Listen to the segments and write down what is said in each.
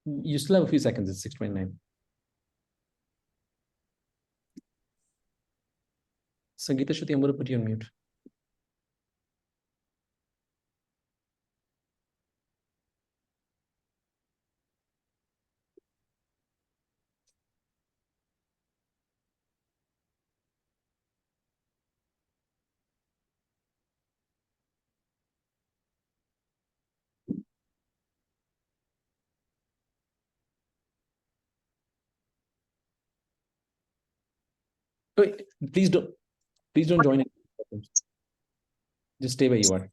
You still have a few seconds. It's 6:29. Sangeeta Shruti, I'm going to put you on mute. Wait, please don't join in. Just stay where you are.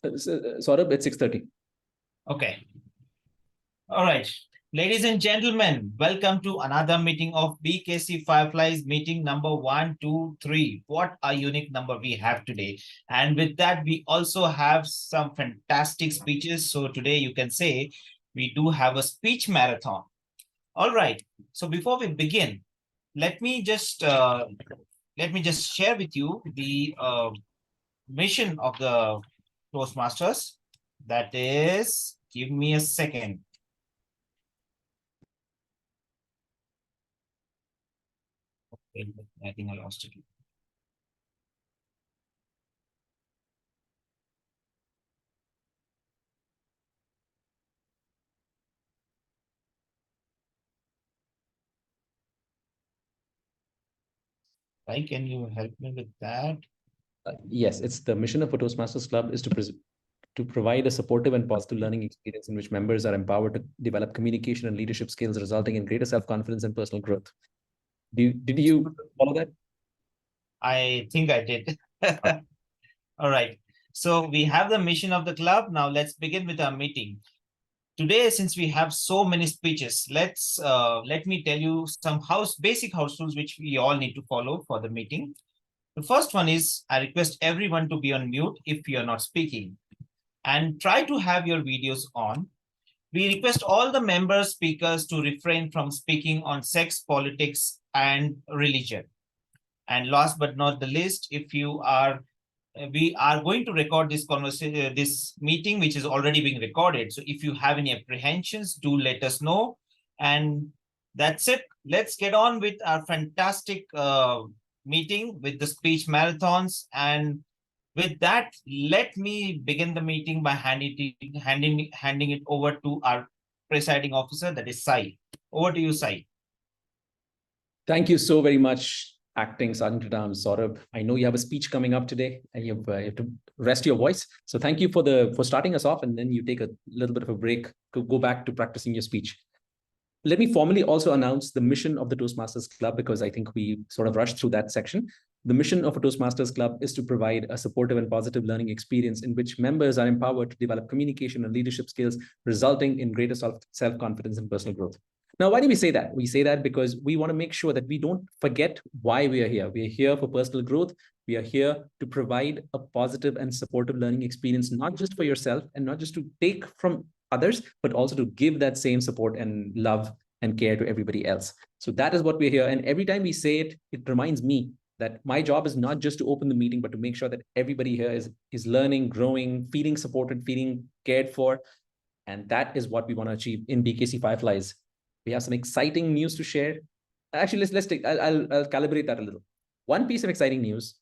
Saurabh, it's 6:30. Okay. All right. Ladies and gentlemen, welcome to another meeting of BKC Fireflies meeting number 1, 2, 3. What a unique number we have today. And with that, we also have some fantastic speeches. So today you can say we do have a speech marathon. All right. So before we begin, let me just share with you the mission of the Toastmasters. That is, give me a second. Okay, I think I lost it. Right, can you help me with that? Yes, it's the mission of a Toastmasters Club is to provide a supportive and positive learning experience in which members are empowered to develop communication and leadership skills, resulting in greater self-confidence and personal growth. Did you follow that? I think I did. All right. So we have the mission of the club. Now let's begin with our meeting. Today, since we have so many speeches, let me tell you some basic house rules which we all need to follow for the meeting. The first one is I request everyone to be on mute if you are not speaking, and try to have your videos on. We request all the member speakers to refrain from speaking on sex, politics, and religion. And last but not the least, we are going to record this conversation, this meeting, which is already being recorded. So if you have any apprehensions, do let us know. And that's it. Let's get on with our fantastic meeting with the speech marathons. And with that, let me begin the meeting by handing it over to our presiding officer, that is Sai. Over to you, Sai. Thank you so very much, Acting Sergeant at Arms Saurabh. I know you have a speech coming up today, and you have to rest your voice. So thank you for starting us off, and then you take a little bit of a break to go back to practicing your speech. Let me formally also announce the mission of the Toastmasters Club, because I think we sort of rushed through that section. The mission of a Toastmasters Club is to provide a supportive and positive learning experience in which members are empowered to develop communication and leadership skills, resulting in greater self-confidence and personal growth. Now, why do we say that? We say that because we want to make sure that we don't forget why we are here. We are here for personal growth. We are here to provide a positive and supportive learning experience, not just for yourself and not just to take from others, but also to give that same support and love and care to everybody else. So that is what we're here. And every time we say it, it reminds me that my job is not just to open the meeting, but to make sure that everybody here is learning, growing, feeling supported, feeling cared for. And that is what we want to achieve in BKC Fireflies. We have some exciting news to share. Actually, I'll calibrate that a little. One piece of exciting news.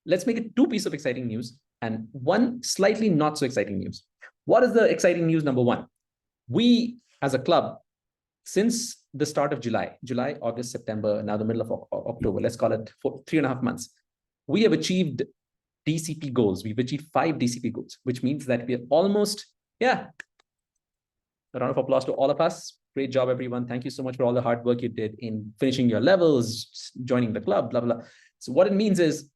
Let's make it two pieces of exciting news and one slightly not so exciting news. What is the exciting news? Number one, we as a club, since the start of July, August, September, now the middle of October, let's call it 3.5 months, we have achieved DCP goals. We've achieved 5 DCP goals, which means that we are almost, a round of applause to all of us. Great job, everyone. Thank you so much for all the hard work you did in finishing your levels, joining the club, blah, blah, blah. So what it means is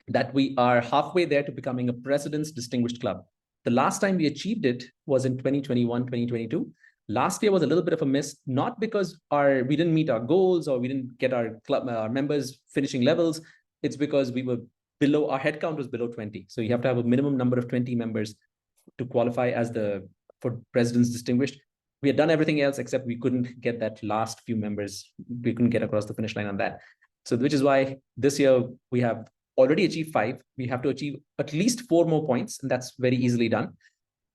that we are halfway there to becoming a President's Distinguished Club. The last time we achieved it was in 2021, 2022. Last year was a little bit of a miss, not because we didn't meet our goals or we didn't get our club members finishing levels. It's because we were below, our headcount was below 20. So you have to have a minimum number of 20 members to qualify for President's Distinguished. We had done everything else except we couldn't get that last few members. We couldn't get across the finish line on that. So which is why this year we have already achieved 5. We have to achieve at least 4 more points, and that's very easily done.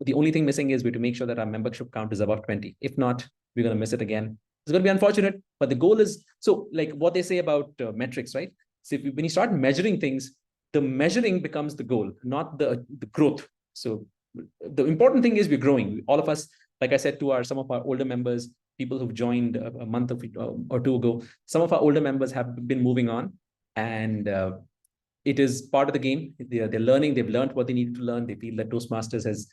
The only thing missing is we have to make sure that our membership count is above 20. If not, we're going to miss it again. It's going to be unfortunate, but the goal is, so like what they say about metrics, right? So when you start measuring things, the measuring becomes the goal, not the growth. So the important thing is we're growing. All of us, like I said to some of our older members, people who've joined a month or two ago, some of our older members have been moving on, and it is part of the game. They're learning. They've learned what they needed to learn. They feel that Toastmasters has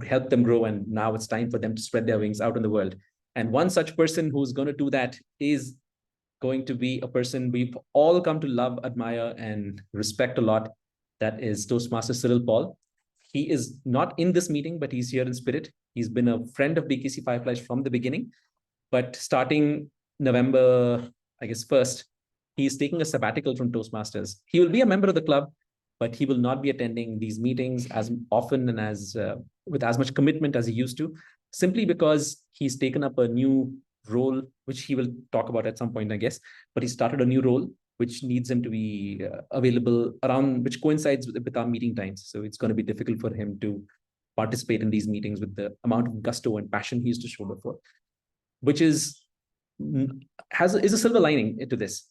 helped them grow, and now it's time for them to spread their wings out in the world. And one such person who's going to do that is going to be a person we've all come to love, admire, and respect a lot. That is Toastmaster Cyril Paul. He is not in this meeting, but he's here in spirit. He's been a friend of BKC Fireflies from the beginning. But starting November, I guess, 1st, he's taking a sabbatical from Toastmasters. He will be a member of the club, but he will not be attending these meetings as often and as with as much commitment as he used to, simply because he's taken up a new role, which he will talk about at some point, I guess. But he started a new role, which needs him to be available around, which coincides with our meeting times. So it's going to be difficult for him to participate in these meetings with the amount of gusto and passion he used to show before, which is a silver lining to this.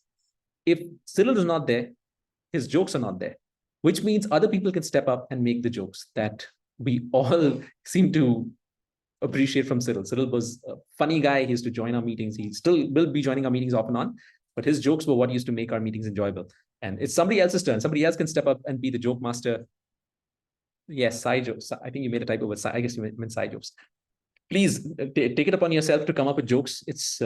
If Cyril is not there, his jokes are not there, which means other people can step up and make the jokes that we all seem to appreciate from Cyril. Cyril was a funny guy. He used to join our meetings. He still will be joining our meetings off and on, but his jokes were what used to make our meetings enjoyable. And it's somebody else's turn. Somebody else can step up and be the joke master. Yes, side jokes. I think you made a typo with, I guess you meant side jokes. Please take it upon yourself to come up with jokes. It's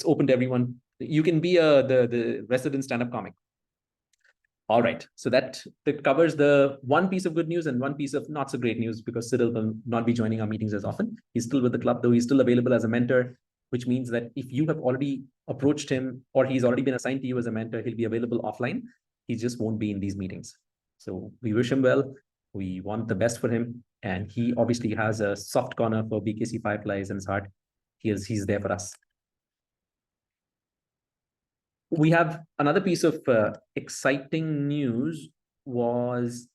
open to everyone. You can be the resident stand-up comic. All right, so that covers the one piece of good news and one piece of not so great news, because Cyril will not be joining our meetings as often. He's still with the club, though. He's still available as a mentor, which means that if you have already approached him or he's already been assigned to you as a mentor, he'll be available offline. He just won't be in these meetings. So we wish him well. We want the best for him. And he obviously has a soft corner for BKC Fireflies in his heart. He's there for us. We have another piece of exciting news was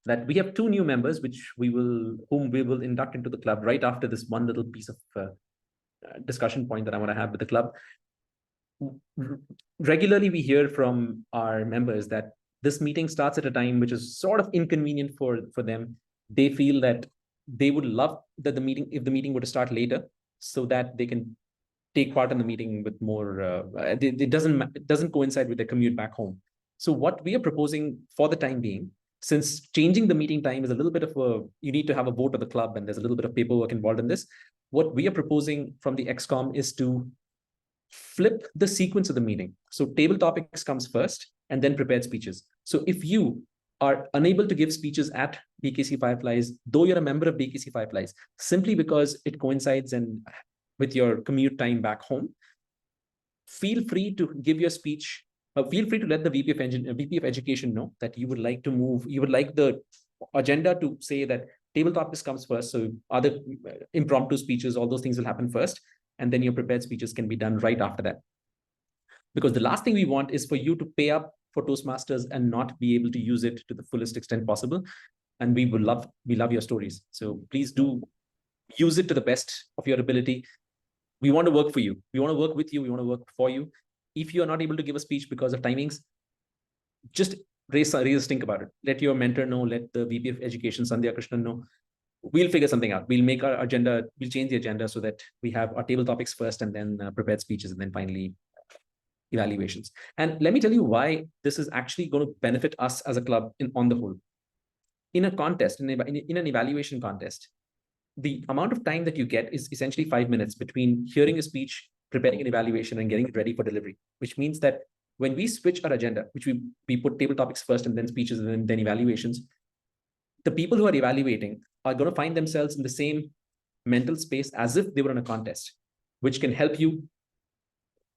that we have 2 new members, whom we will induct into the club right after this one little piece of discussion point that I want to have with the club. Regularly, we hear from our members that this meeting starts at a time which is sort of inconvenient for them. They feel that they would love that if the meeting were to start later, so that they can take part in the meeting with more, it doesn't coincide with their commute back home. So what we are proposing for the time being, since changing the meeting time is a little bit of you need to have a vote of the club and there's a little bit of paperwork involved in this, what we are proposing from the XCOM is to flip the sequence of the meeting. So table topics comes first and then prepared speeches. So if you are unable to give speeches at BKC Fireflies, though you're a member of BKC Fireflies, simply because it coincides with your commute time back home, feel free to give your speech. Feel free to let the VP of Education know that you would like to move. You would like the agenda to say that table topics comes first. So other impromptu speeches, all those things will happen first. And then your prepared speeches can be done right after that. Because the last thing we want is for you to pay up for Toastmasters and not be able to use it to the fullest extent possible. And we love your stories. So please do use it to the best of your ability. We want to work for you. We want to work with you. We want to work for you. If you are not able to give a speech because of timings, just raise a stink about it. Let your mentor know. Let the VP of Education, Sandhya Krishnan, know. We'll figure something out. We'll make our agenda. We'll change the agenda so that we have our table topics first, and then prepared speeches, and then finally evaluations. And let me tell you why this is actually going to benefit us as a club on the whole. In a contest, in an evaluation contest, the amount of time that you get is essentially 5 minutes between hearing a speech, preparing an evaluation, and getting it ready for delivery, which means that when we switch our agenda, which we put table topics first and then speeches and then evaluations, the people who are evaluating are going to find themselves in the same mental space as if they were in a contest, which can help you,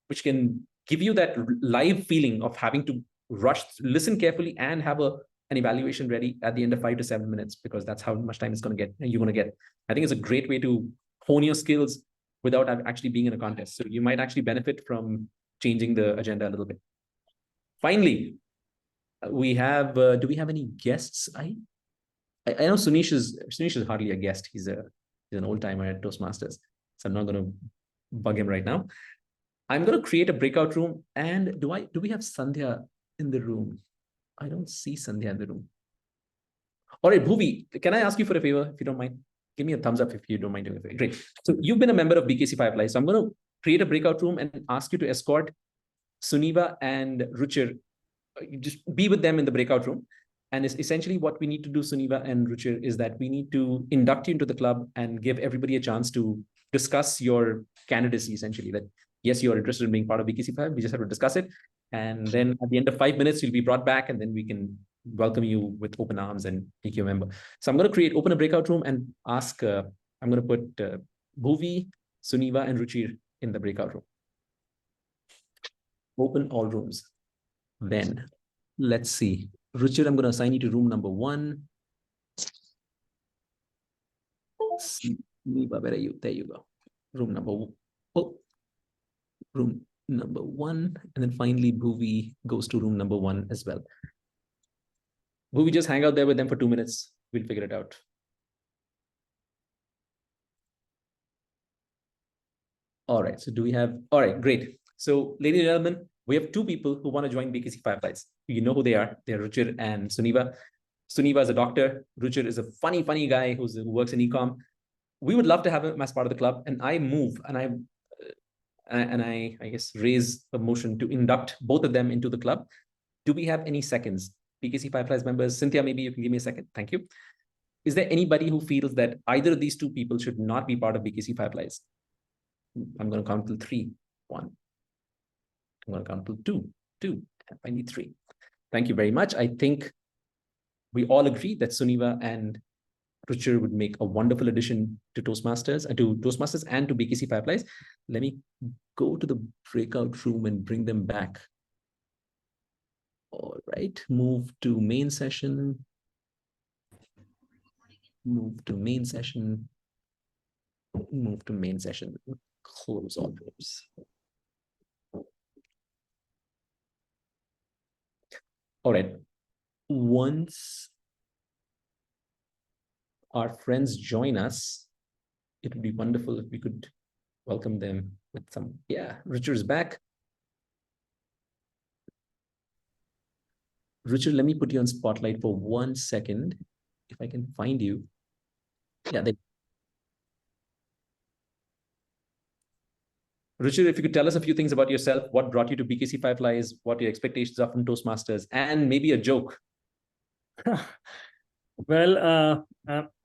which can give you that live feeling of having to rush, listen carefully, and have an evaluation ready at the end of 5 to 7 minutes, because that's how much time you're going to get. I think it's a great way to hone your skills without actually being in a contest. So you might actually benefit from changing the agenda a little bit. Finally, we have, do we have any guests? I know Sunish is hardly a guest. He's an old timer at Toastmasters. So I'm not going to bug him right now. I'm going to create a breakout room. And do we have Sandhya in the room? I don't see Sandhya in the room. All right, Bhuvi, can I ask you for a favor, if you don't mind? Give me a thumbs up if you don't mind doing it. Great. So you've been a member of BKC Firefly. So I'm going to create a breakout room and ask you to escort Suniva and Ruchir. Just be with them in the breakout room. And it's essentially what we need to do, Suniva and Ruchir, is that we need to induct you into the club and give everybody a chance to discuss your candidacy, essentially. That, yes, you're interested in being part of BKC5. We just have to discuss it. And then at the end of 5 minutes, you'll be brought back, and then we can welcome you with open arms and make you a member. So I'm going to open a breakout room and ask, I'm going to put Bhuvi, Suniva, and Ruchir in the breakout room. Open all rooms. Then let's see. Ruchir, I'm going to assign you to room number 1. Suniva, where are you? There you go. Room number 1. Oh, room number 1. And then finally, Bhuvi goes to room number 1 as well. Bhuvi, just hang out there with them for 2 minutes. We'll figure it out. All right. So do we have? All right, great. So ladies and gentlemen, we have 2 people who want to join BKC Fireflies. You know who they are. They're Ruchir and Suniva. Suniva is a doctor. Ruchir is a funny guy who works in e-com. We would love to have him as part of the club. And I move and I guess raise a motion to induct both of them into the club. Do we have any seconds? BKC Fireflies members, Cynthia, maybe you can give me a second. Thank you. Is there anybody who feels that either of these 2 people should not be part of BKC Fireflies? I'm going to count till 3. 1. I'm going to count till 2. 2. And I need 3. Thank you very much. I think we all agree that Suniva and Ruchir would make a wonderful addition to Toastmasters and to BKC Fireflies. Let me go to the breakout room and bring them back. All right, move to main session. Move to main session. Move to main session. Close all rooms. All right. Once our friends join us, it would be wonderful if we could welcome them with some, yeah, Richard is back. Richard, let me put you on spotlight for 1 second. If I can find you. Yeah, Richard, if you could tell us a few things about yourself, what brought you to BKC Fireflies, what your expectations are from Toastmasters, and maybe a joke. Well,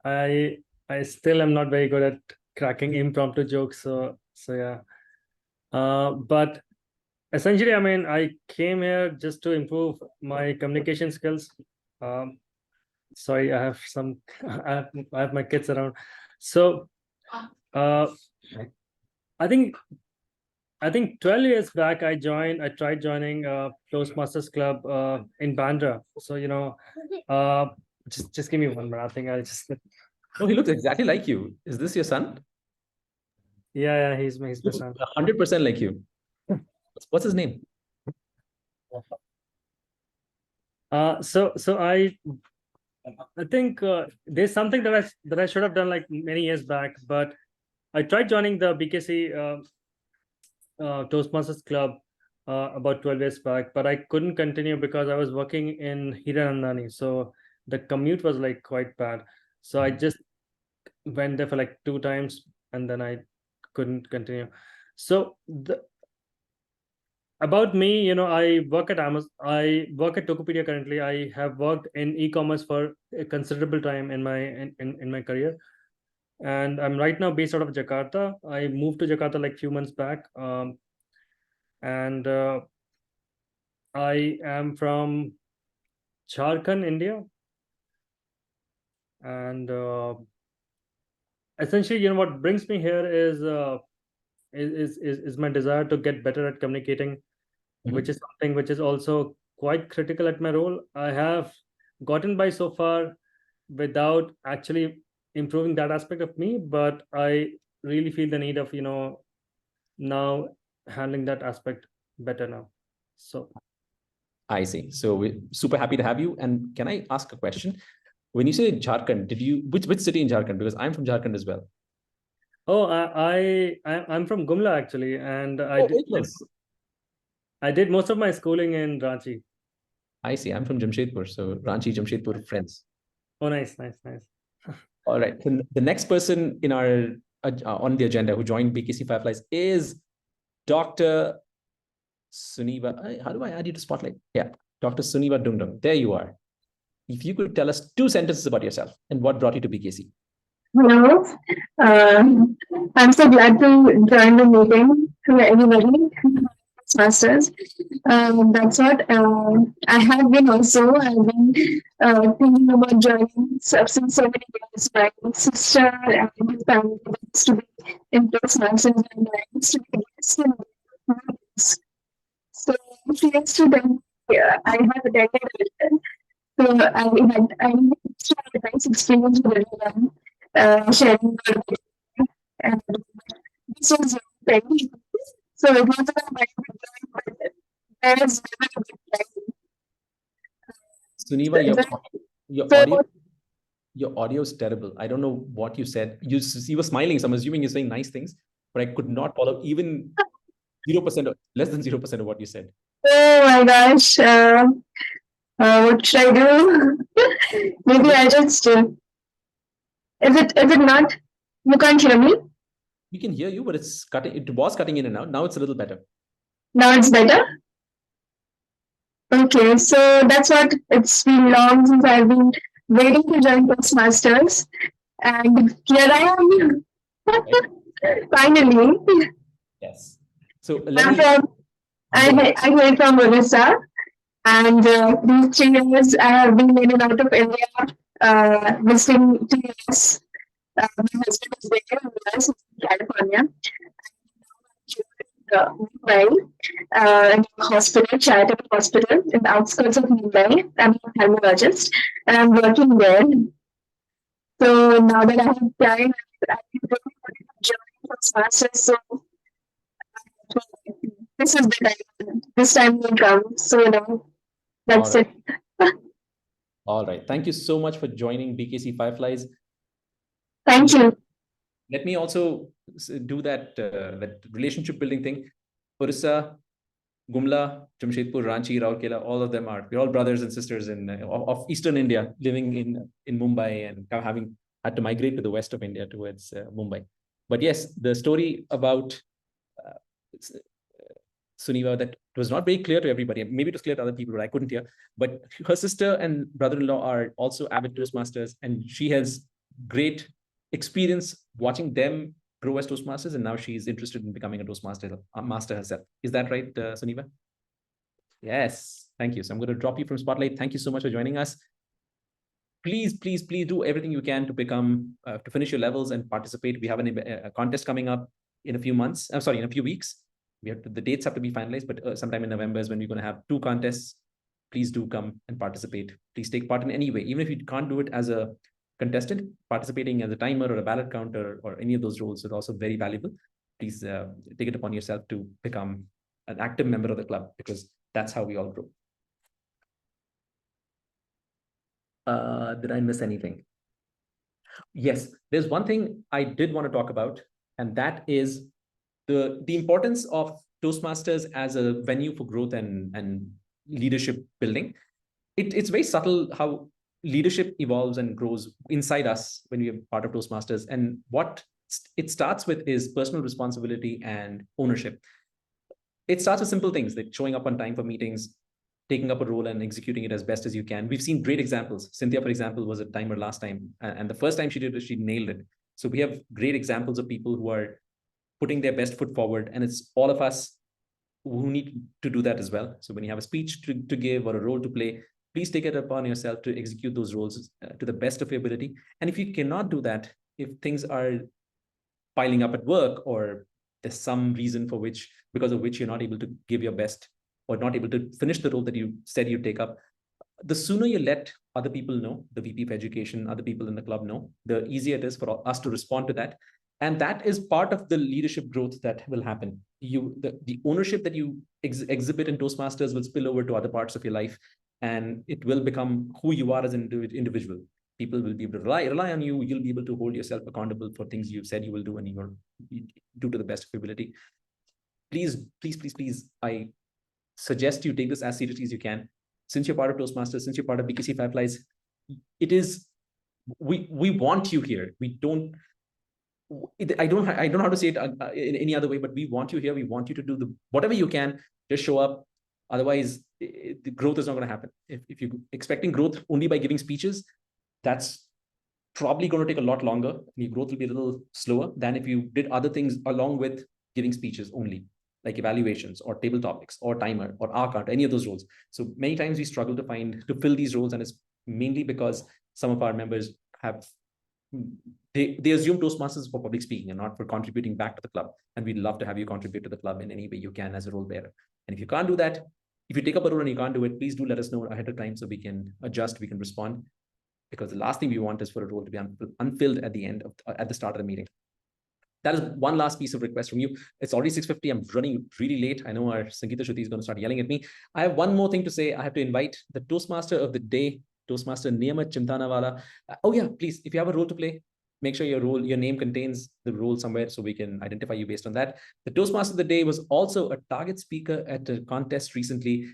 I still am not very good at cracking impromptu jokes, so yeah. But essentially, I mean, I came here just to improve my communication skills. Sorry, I have some. I have my kids around, so I think 12 years back I tried joining Toastmasters Club in Bandra. So just give me 1 minute. I think I'll just. Oh, he looks exactly like you. Is this your son? Yeah, he's my son. 100% like you. What's his name? So I think there's something that I should have done like many years back, but I tried joining the BKC Toastmasters Club about 12 years back, but I couldn't continue because I was working in Hiranandani, so the commute was like quite bad. So I just went there for like 2 times and then I couldn't continue. So about me, I work at Amazon. I work at Tokopedia currently. I have worked in e-commerce for a considerable time in my career, and I'm right now based out of Jakarta. I moved to Jakarta like few months back, and I am from Jharkhand, India, and essentially, what brings me here is my desire to get better at communicating, which is something which is also quite critical at my role. I have gotten by so far without actually improving that aspect of me, but I really feel the need of now handling that aspect better now. So I see. So we're super happy to have you. And can I ask a question? When you say Jharkhand, which city in Jharkhand? Because I'm from Jharkhand as well. Oh, I'm from Gumla actually, and Very close. I did most of my schooling in Ranchi. I see. I'm from Jamshedpur, so Ranchi, Jamshedpur friends. Oh, nice, nice, nice. All right. The next person in our on the agenda who joined BKC Fireflies is Dr. Suniva. How do I add you to Spotlight? Yeah, Dr. Suniva Dungdung. There you are. If you could tell us 2 sentences about yourself and what brought you to BKC. Hello. I'm so glad to join the meeting to everybody. Masters. That's what I have been also. I've been thinking about joining since so many years. My sister and his family used to be in Toastmasters and I used to be a guest in this. So she used to tell me, I have attended it. So I used to have a nice experience with everyone, sharing and this was very so it was a very good time, but there is never a good time. Suniva, your So audio your audio is terrible. I don't know what you said. You were smiling, so I'm assuming you're saying nice things, but I could not follow even 0% or less than 0% of what you said. oh my gosh, what should I do? Maybe I just is it not? You can't hear me? We can hear you, but it's cutting. It was cutting in and out. Now it's a little better. Now it's better. Okay, so that's what it's been long since I've been waiting to join Toastmasters, and here I am. Finally. Yes. So I'm from, I came from Odisha, and these 3 years I have been in and out of India, visiting to US. My husband is there in US, in California. Mumbai, in a hospital, charitable hospital in the outskirts of Mumbai. I'm a ophthalmologist, and I'm working there. So now that I have time, I've been looking for a job for masters. So this is the time. This time will come. So that's All right. it. All right. Thank you so much for joining BKC Fireflies. Thank you. Let me also do that relationship building thing. Orissa, Gumla, Jamshedpur, Ranchi, Rourkela, all of them we're all brothers and sisters of Eastern India, living in Mumbai and having had to migrate to the west of India towards Mumbai. But yes, the story about Suniva that was not very clear to everybody. Maybe it was clear to other people, but I couldn't hear. But her sister and brother-in-law are also avid Toastmasters, and she has great experience watching them grow as Toastmasters, and now she's interested in becoming a Toastmaster master herself. Is that right, Suniva? Yes, thank you. So I'm going to drop you from Spotlight. Thank you so much for joining us. Please do everything you can to to finish your levels and participate. We have a contest coming up in a few months. I'm sorry, in a few weeks. The dates have to be finalized, but sometime in November is when we're going to have 2 contests. Please do come and participate. Please take part in any way, even if you can't do it as a contestant. Participating as a timer or a ballot counter or any of those roles is also very valuable. Please take it upon yourself to become an active member of the club, because that's how we all grow. Did I miss anything? Yes, there's one thing I did want to talk about, and that is the importance of Toastmasters as a venue for growth and leadership building. It's very subtle how leadership evolves and grows inside us when we are part of Toastmasters. And what it starts with is personal responsibility and ownership. It starts with simple things like showing up on time for meetings, taking up a role and executing it as best as you can. We've seen great examples. Cynthia, for example, was a timer last time, and the first time she did it, she nailed it. So we have great examples of people who are putting their best foot forward, and it's all of us who need to do that as well. So when you have a speech to give or a role to play, please take it upon yourself to execute those roles to the best of your ability. And if you cannot do that, if things are piling up at work, or there's some reason because of which you're not able to give your best or not able to finish the role that you said you'd take up, the sooner you let other people know, the VP of Education, other people in the club know, the easier it is for us to respond to that. And that is part of the leadership growth that will happen. The ownership that you exhibit in Toastmasters will spill over to other parts of your life, and it will become who you are as an individual. People will be able to rely on you. You'll be able to hold yourself accountable for things you've said you will do, and you do to the best of your ability. Please, I suggest you take this as seriously as you can. Since you're part of Toastmasters, since you're part of BKC Fireflies, it is, we want you here. We don't, I don't know how to say it in any other way, but we want you here. We want you to do whatever you can. Just show up. Otherwise, the growth is not going to happen. If you're expecting growth only by giving speeches, that's probably going to take a lot longer. Your growth will be a little slower than if you did other things along with giving speeches only, like evaluations or table topics or timer or arc, any of those roles. So many times we struggle to fill these roles, and it's mainly because some of our members have, they assume Toastmasters for public speaking and not for contributing back to the club. And we'd love to have you contribute to the club in any way you can as a role bearer. And if you can't do that, if you take up a role and you can't do it, please do let us know ahead of time so we can adjust, we can respond. Because the last thing we want is for a role to be unfilled at the end of, at the start of the meeting. That is one last piece of request from you. It's already 6:50. I'm running really late. I know our Sangeeta Shruti is going to start yelling at me. I have one more thing to say. I have to invite the Toastmaster of the day, Toastmaster Niyamat Chimthanawala. Oh yeah, please, if you have a role to play, make sure your name contains the role somewhere so we can identify you based on that. The Toastmaster of the day was also a target speaker at a contest recently.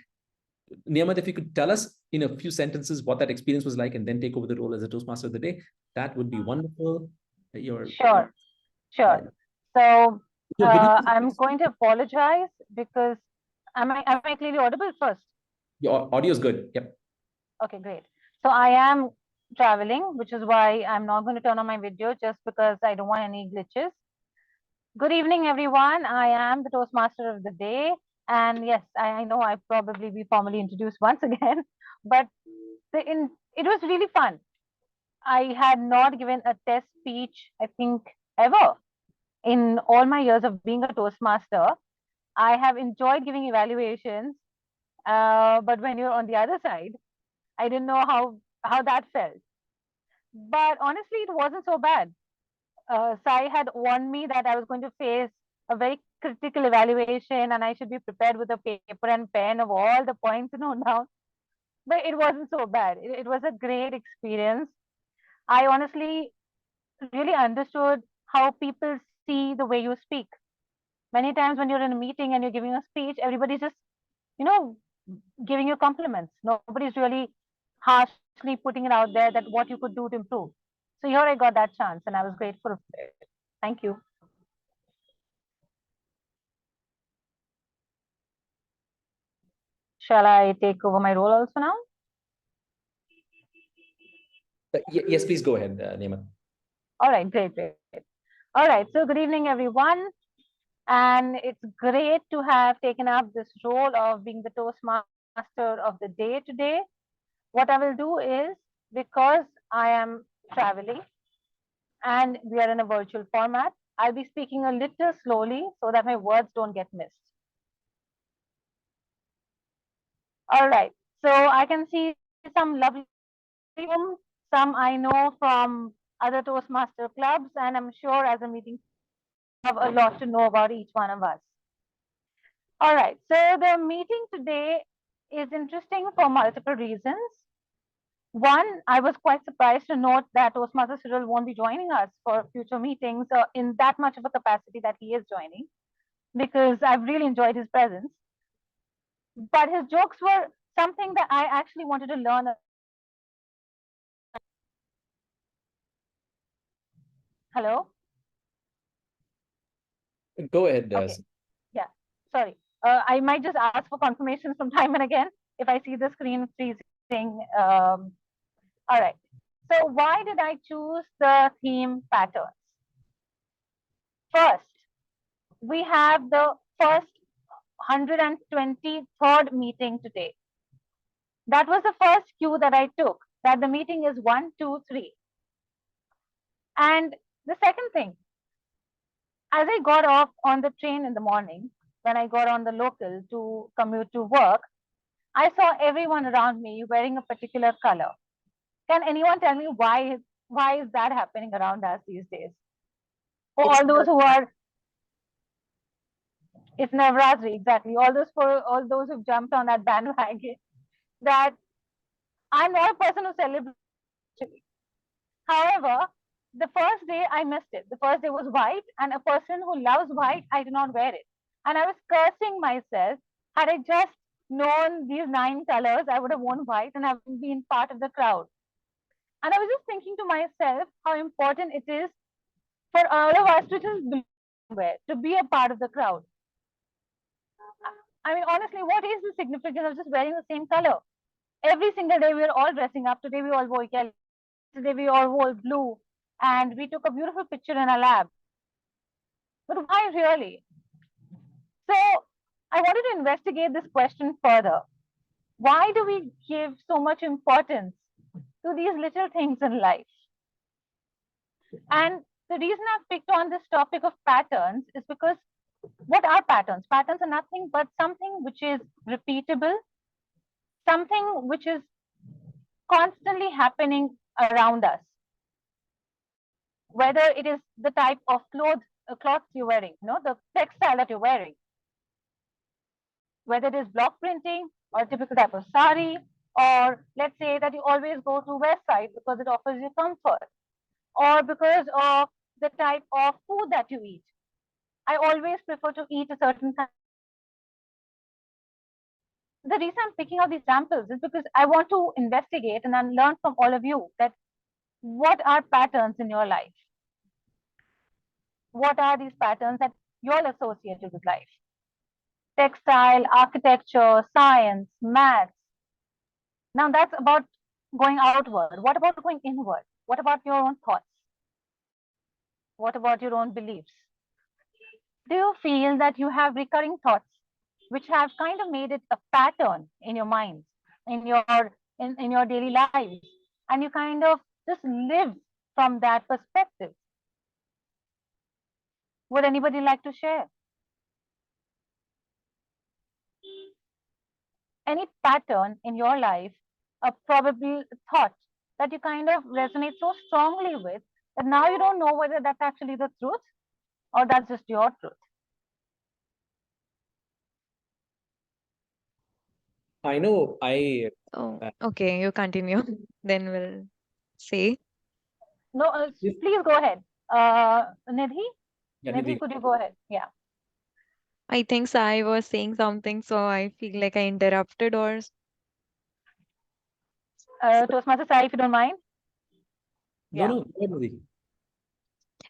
Niyamat, if you could tell us in a few sentences what that experience was like and then take over the role as a Toastmaster of the day, that would be wonderful. Sure. So I'm going to apologize because am I clearly audible first? Your audio is good. Yep. Okay, great. So I am traveling, which is why I'm not going to turn on my video just because I don't want any glitches. Good evening, everyone. I am the Toastmaster of the day. And yes, I know I'll probably be formally introduced once again, but it was really fun. I had not given a test speech, I think, ever in all my years of being a Toastmaster. I have enjoyed giving evaluations, but when you're on the other side, I didn't know how that felt. But honestly, it wasn't so bad. Sai had warned me that I was going to face a very critical evaluation and I should be prepared with a paper and pen of all the points to note down. But it wasn't so bad. It was a great experience. I honestly really understood how people see the way you speak. Many times when you're in a meeting and you're giving a speech, everybody's just, giving you compliments. Nobody's really harshly putting it out there that what you could do to improve. So here I got that chance and I was grateful for it. Thank you. Shall I take over my role also now? Yes, please go ahead, Niyamat. All right, great. All right, so good evening, everyone. And it's great to have taken up this role of being the Toastmaster of the day today. What I will do is, because I am traveling and we are in a virtual format, I'll be speaking a little slowly so that my words don't get missed. All right, so I can see some lovely rooms, some I know from other Toastmaster clubs, and I'm sure as a meeting, have a lot to know about each one of us. All right, so the meeting today is interesting for multiple reasons. One, I was quite surprised to note that Toastmaster Cyril won't be joining us for future meetings in that much of a capacity that he is joining, because I've really enjoyed his presence. But his jokes were something that I actually wanted to learn. Hello? Go ahead. Okay. Yeah, sorry. I might just ask for confirmation from time and again if I see the screen freezing. All right. So why did I choose the theme patterns? First, we have the first 123rd meeting today. That was the first cue that I took, that the meeting is 1, 2, 3. And the second thing, as I got off on the train in the morning, when I got on the local to commute to work, I saw everyone around me wearing a particular color. Can anyone tell me why is that happening around us these days? For all those who are, it's Navratri, exactly. For all those who've jumped on that bandwagon, that I'm not a person who celebrates. However, the first day I missed it. The first day was white, and a person who loves white, I did not wear it. And I was cursing myself. Had I just known these 9 colors, I would have worn white and have been part of the crowd. And I was just thinking to myself how important it is for all of us to just be somewhere, to be a part of the crowd. I mean, honestly, what is the significance of just wearing the same color? Every single day we are all dressing up. Today we all wore yellow. Today we all wore blue. And we took a beautiful picture in our lab. But why really? So I wanted to investigate this question further. Why do we give so much importance to these little things in life? And the reason I've picked on this topic of patterns is because what are patterns? Patterns are nothing but something which is repeatable, something which is constantly happening around us. Whether it is the type of clothes you're wearing, the textile that you're wearing, whether it is block printing or a typical type of sari, or let's say that you always go to west side because it offers you comfort, or because of the type of food that you eat. I always prefer to eat a certain kind. The reason I'm picking out these examples is because I want to investigate and then learn from all of you that what are patterns in your life? What are these patterns that you're associated with life? Textile, architecture, science, maths. Now that's about going outward. What about going inward? What about your own thoughts? What about your own beliefs? Do you feel that you have recurring thoughts which have kind of made it a pattern in your mind, in your daily lives, and you kind of just live from that perspective? Would anybody like to share? Any pattern in your life, a probable thought that you kind of resonate so strongly with that now you don't know whether that's actually the truth or that's just your truth? I know Oh, okay, you continue. Then we'll see. No, Yes. please go ahead. Nidhi, Yeah, Nidhi, Nidhi. could you go ahead? Yeah. I think Sai was saying something, so I feel like I interrupted or Toastmaster Sai, if you don't mind. No, Yeah. no, go ahead, Nidhi.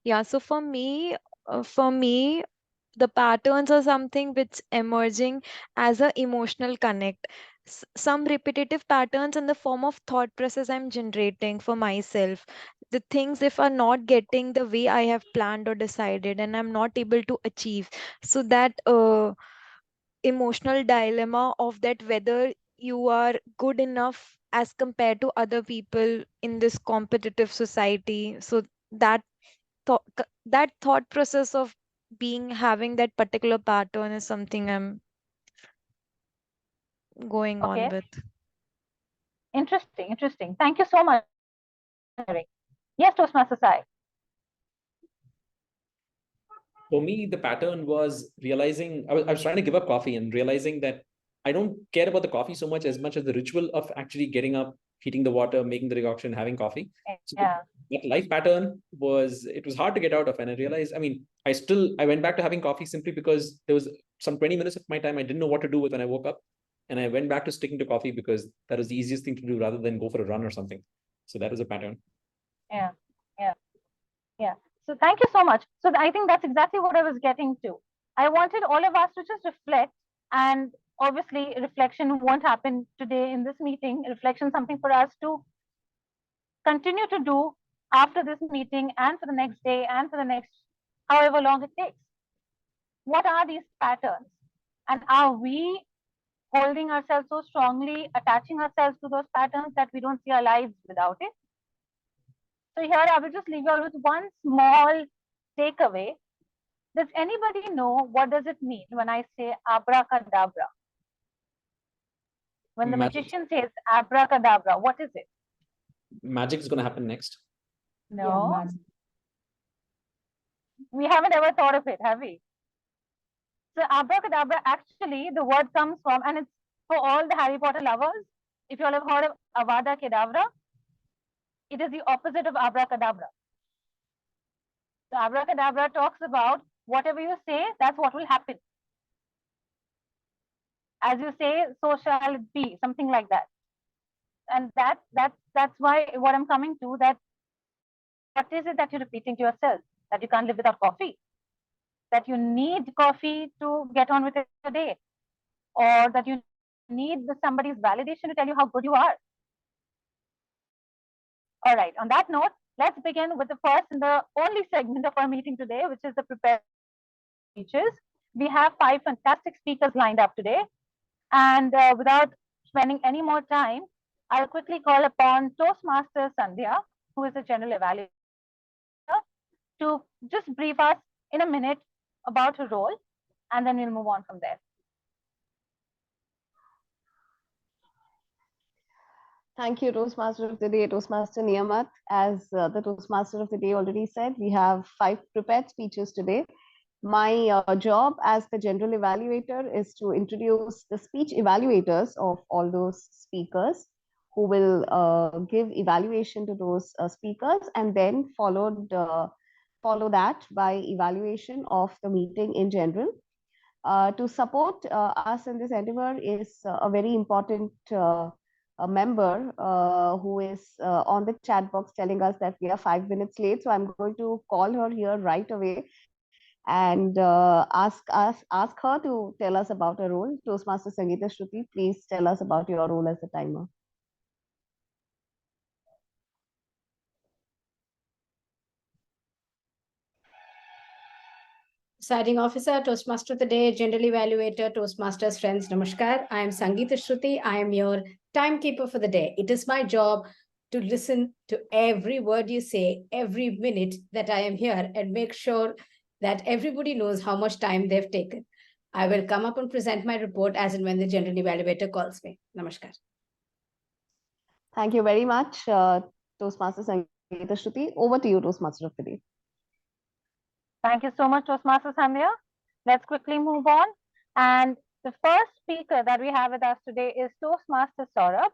yeah. So for me, the patterns are something which emerging as a emotional connect. Some repetitive patterns in the form of thought process I'm generating for myself. The things if are not getting the way I have planned or decided, and I'm not able to achieve. So that emotional dilemma of that whether you are good enough as compared to other people in this competitive society. So that thought process of being having that particular pattern is something I'm going on Okay. with. Interesting. Interesting. Thank you so much. Yes, Toastmaster Sai. For me, the pattern was realizing I was trying to give up coffee and realizing that I don't care about the coffee so much as the ritual of actually getting up, heating the water, making the decoction, having coffee. So Yeah. that life pattern was hard to get out of. And I realized, I went back to having coffee simply because there was some 20 minutes of my time I didn't know what to do with when I woke up. And I went back to sticking to coffee because that was the easiest thing to do rather than go for a run or something. So that was a pattern. Yeah. Yeah. Yeah. So thank you so much. So I think that's exactly what I was getting to. I wanted all of us to just reflect, and obviously reflection won't happen today in this meeting. Reflection is something for us to continue to do after this meeting and for the next day and for the next however long it takes. What are these patterns? And are we holding ourselves so strongly, attaching ourselves to those patterns that we don't see our lives without it? So here I will just leave you all with one small takeaway. Does anybody know what does it mean when I say abracadabra? When the Magic. magician says abracadabra, what is it? Magic is going to happen next. No. We haven't ever thought of it, have we? So abracadabra, actually, the word comes from, and it's for all the Harry Potter lovers. If you all have heard of Avada Kedavra, It is the opposite of abracadabra. So abracadabra talks about whatever you say, that's what will happen. As you say, so shall it be, something like that. And that's why what I'm coming to, that what is it that you're repeating to yourself? That you can't live without coffee? That you need coffee to get on with your day? Or that you need somebody's validation to tell you how good you are? All right, on that note, let's begin with the first and the only segment of our meeting today, which is the prepared speeches. We have 5 fantastic speakers lined up today. And without spending any more time, I'll quickly call upon Toastmaster Sandhya, who is a general evaluator, to just brief us in a minute about her role, and then we'll move on from there. Thank you, Toastmaster of the Day, Toastmaster Niyamat. As the Toastmaster of the Day already said, we have 5 prepared speeches today. My job as the general evaluator is to introduce the speech evaluators of all those speakers who will give evaluation to those speakers, and then follow that by evaluation of the meeting in general. To support us in this endeavor is a very important a member who is on the chat box telling us that we are 5 minutes late. So I'm going to call her here right away and ask her to tell us about her role. Toastmaster Sangeeta Shruti, please tell us about your role as a timer. Presiding Officer, Toastmaster of the Day, General Evaluator, Toastmasters friends, Namaskar. I am Sangeeta Shruti. I am your timekeeper for the day. It is my job to listen to every word you say, every minute that I am here, and make sure that everybody knows how much time they've taken. I will come up and present my report as and when the General Evaluator calls me. Namaskar. Thank you very much, Toastmaster Sangeeta Shruti. Over to you, Toastmaster of the Day. Thank you so much, Toastmaster Sandhya. Let's quickly move on. And the first speaker that we have with us today is Toastmaster Saurabh.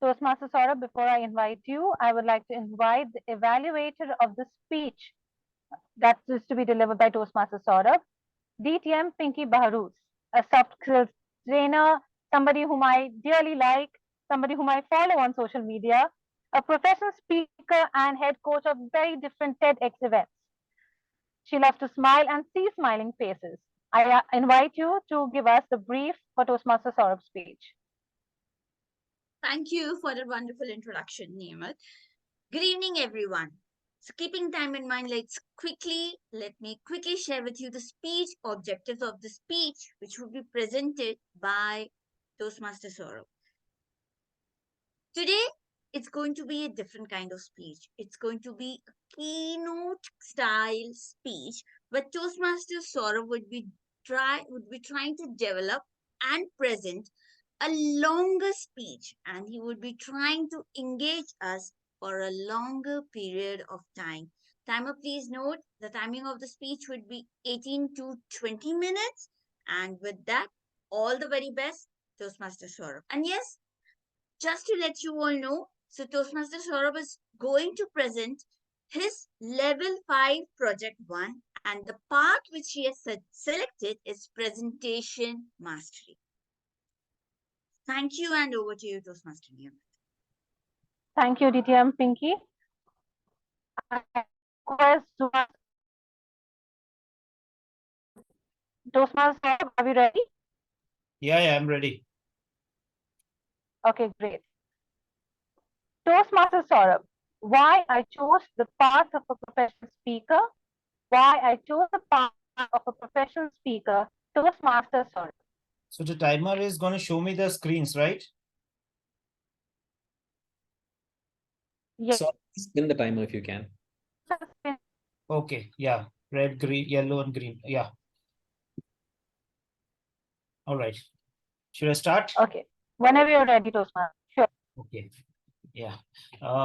Toastmaster Saurabh, before I invite you, I would like to invite the evaluator of the speech that is to be delivered by Toastmaster Saurabh, DTM Pinky Baharuz, a soft skills trainer, somebody whom I dearly like, somebody whom I follow on social media, a professional speaker and head coach of very different TEDx events. She loves to smile and see smiling faces. I invite you to give us the brief for Toastmaster Saurabh's speech. Thank you for that wonderful introduction, Niyamat. Good evening, everyone. So keeping time in mind, let me quickly share with you the speech objectives of the speech, which will be presented by Toastmaster Saurabh. Today, it's going to be a different kind of speech. It's going to be a keynote style speech, where Toastmaster Saurabh would be trying to develop and present a longer speech, and he would be trying to engage us for a longer period of time. Timer, please note the timing of the speech would be 18 to 20 minutes. And with that, all the very best, Toastmaster Saurabh. And yes, just to let you all know, so Toastmaster Saurabh is going to present his level 5 project 1, and the part which he has selected is presentation mastery. Thank you, and over to you, Toastmaster Niyamat. Thank you, DTM Pinky. Toastmaster, are we ready? Yeah, I'm ready. Okay, great. Toastmaster Saurabh, why I chose the path of a professional speaker, why I chose the path of a professional speaker, Toastmaster Saurabh. So the timer is going to show me the screens, right? Yes. So spin the timer if you can. Okay, yeah. Red, green, yellow, and green. Yeah. All right. Should I start? Okay. Whenever you're ready, Toastmaster. Sure. Okay. Yeah.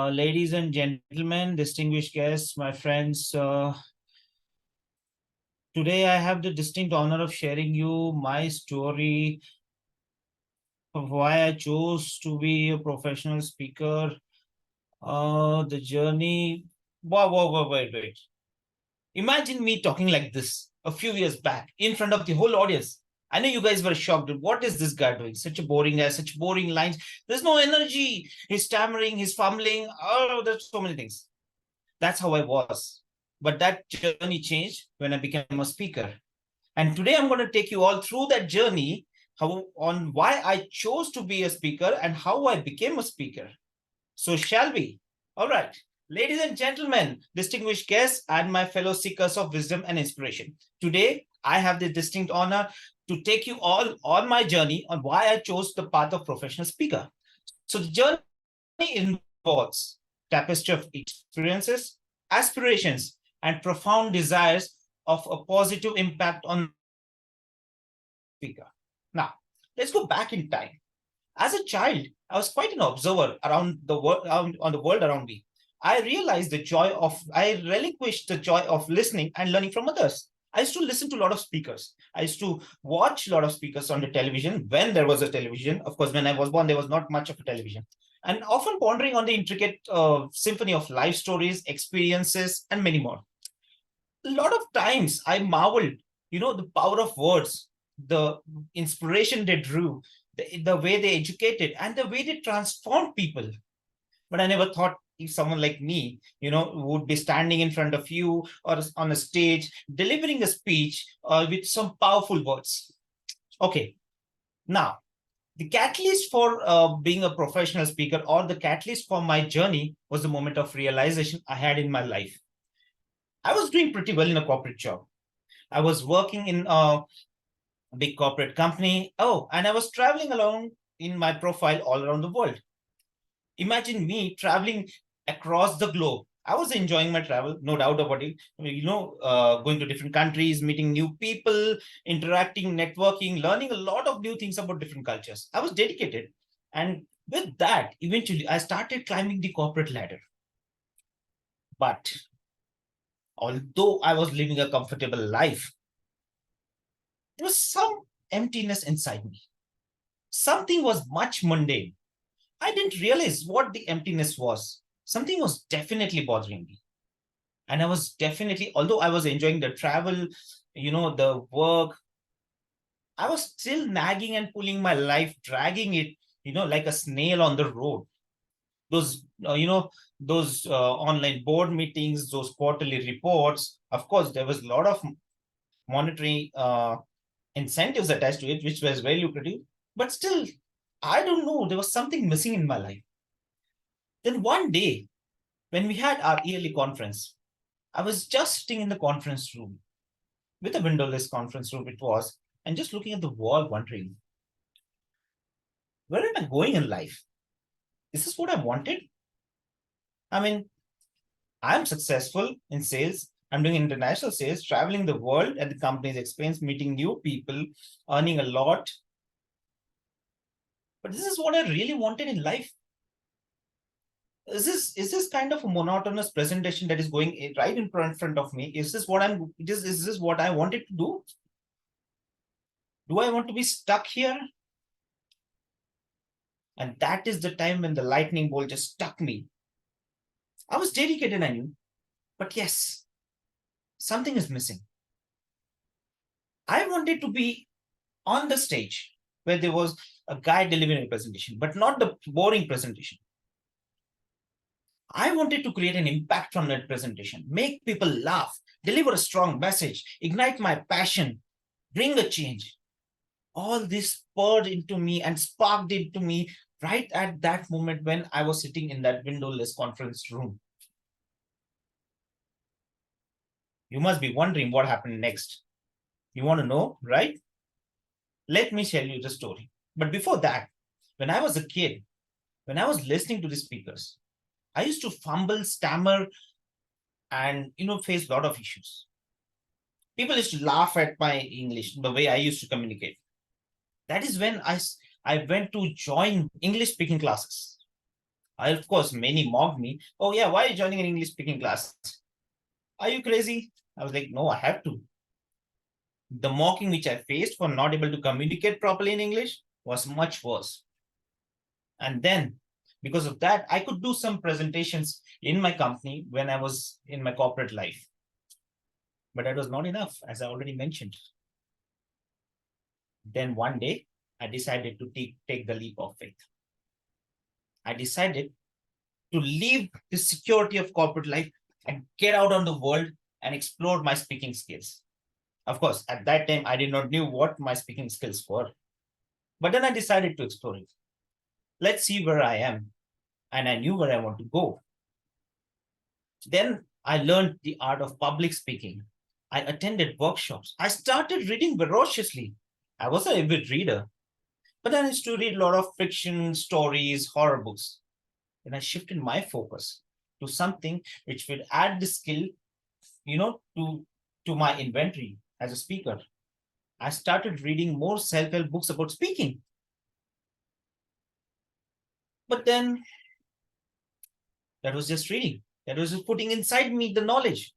Ladies and gentlemen, distinguished guests, my friends, today I have the distinct honor of sharing you my story of why I chose to be a professional speaker. The journey. Wait. Imagine me talking like this a few years back in front of the whole audience. I know you guys were shocked. What is this guy doing? Such a boring guy, such boring lines. There's no energy. He's stammering, he's fumbling. Oh, there's so many things. That's how I was. But that journey changed when I became a speaker. And today I'm going to take you all through that journey on why I chose to be a speaker and how I became a speaker. So shall we? All right. Ladies and gentlemen, distinguished guests, and my fellow seekers of wisdom and inspiration. Today, I have the distinct honor to take you all on my journey on why I chose the path of professional speaker. So the journey involves tapestry of experiences, aspirations, and profound desires of a positive impact on speaker. Now, let's go back in time. As a child, I was quite an observer around the world, on the world around me. I realized I relinquished the joy of listening and learning from others. I used to listen to a lot of speakers. I used to watch a lot of speakers on the television when there was a television. Of course, when I was born, there was not much of a television. And often pondering on the intricate symphony of life stories, experiences, and many more. A lot of times I marveled, the power of words, the inspiration they drew, the way they educated, and the way they transformed people. But I never thought if someone like me, would be standing in front of you or on a stage, delivering a speech with some powerful words. Okay, now, the catalyst for being a professional speaker, or the catalyst for my journey, was the moment of realization I had in my life. I was doing pretty well in a corporate job. I was working in a big corporate company. Oh, and I was traveling along in my profile all around the world. Imagine me traveling across the globe. I was enjoying my travel, no doubt about it. Going to different countries, meeting new people, interacting, networking, learning a lot of new things about different cultures. I was dedicated. And with that, eventually, I started climbing the corporate ladder. But although I was living a comfortable life, there was some emptiness inside me. Something was much mundane. I didn't realize what the emptiness was. Something was definitely bothering me. And I was definitely, although I was enjoying the travel, the work, I was still nagging and pulling my life, dragging it, like a snail on the road. Those, those online board meetings, those quarterly reports, of course, there was a lot of monetary incentives attached to it, which was very lucrative. But still, I don't know, there was something missing in my life. Then one day, when we had our yearly conference, I was just sitting in the conference room, with a windowless conference room it was, and just looking at the wall, wondering, where am I going in life? Is this what I wanted? I mean, I'm successful in sales. I'm doing international sales, traveling the world at the company's expense, meeting new people, earning a lot. But this is what I really wanted in life. Is this kind of a monotonous presentation that is going right in front of me? Is this what is this what I wanted to do? Do I want to be stuck here? And that is the time when the lightning bolt just struck me. I was dedicated, I knew, but yes, something is missing. I wanted to be on the stage where there was a guy delivering a presentation, but not the boring presentation. I wanted to create an impact from that presentation, make people laugh, deliver a strong message, ignite my passion, bring a change. All this poured into me and sparked into me right at that moment when I was sitting in that windowless conference room. You must be wondering what happened next. You want to know, right? Let me tell you the story. But before that, when I was a kid, when I was listening to the speakers, I used to fumble, stammer, and face a lot of issues. People used to laugh at my English, the way I used to communicate. That is when I went to join English speaking classes. Of course, many mocked me. Oh yeah, why are you joining an English speaking class? Are you crazy? I was like, no, I have to. The mocking which I faced for not able to communicate properly in English was much worse. And then Because of that, I could do some presentations in my company when I was in my corporate life. But that was not enough, as I already mentioned. Then one day, I decided to take the leap of faith. I decided to leave the security of corporate life and get out on the world and explore my speaking skills. Of course, at that time, I did not know what my speaking skills were. But then I decided to explore it. Let's see where I am. And I knew where I want to go. Then I learned the art of public speaking. I attended workshops. I started reading voraciously. I was an avid reader. But then I used to read a lot of fiction, stories, horror books. Then I shifted my focus to something which would add the skill, to my inventory as a speaker. I started reading more self-help books about speaking. But then that was just reading. That was just putting inside me the knowledge.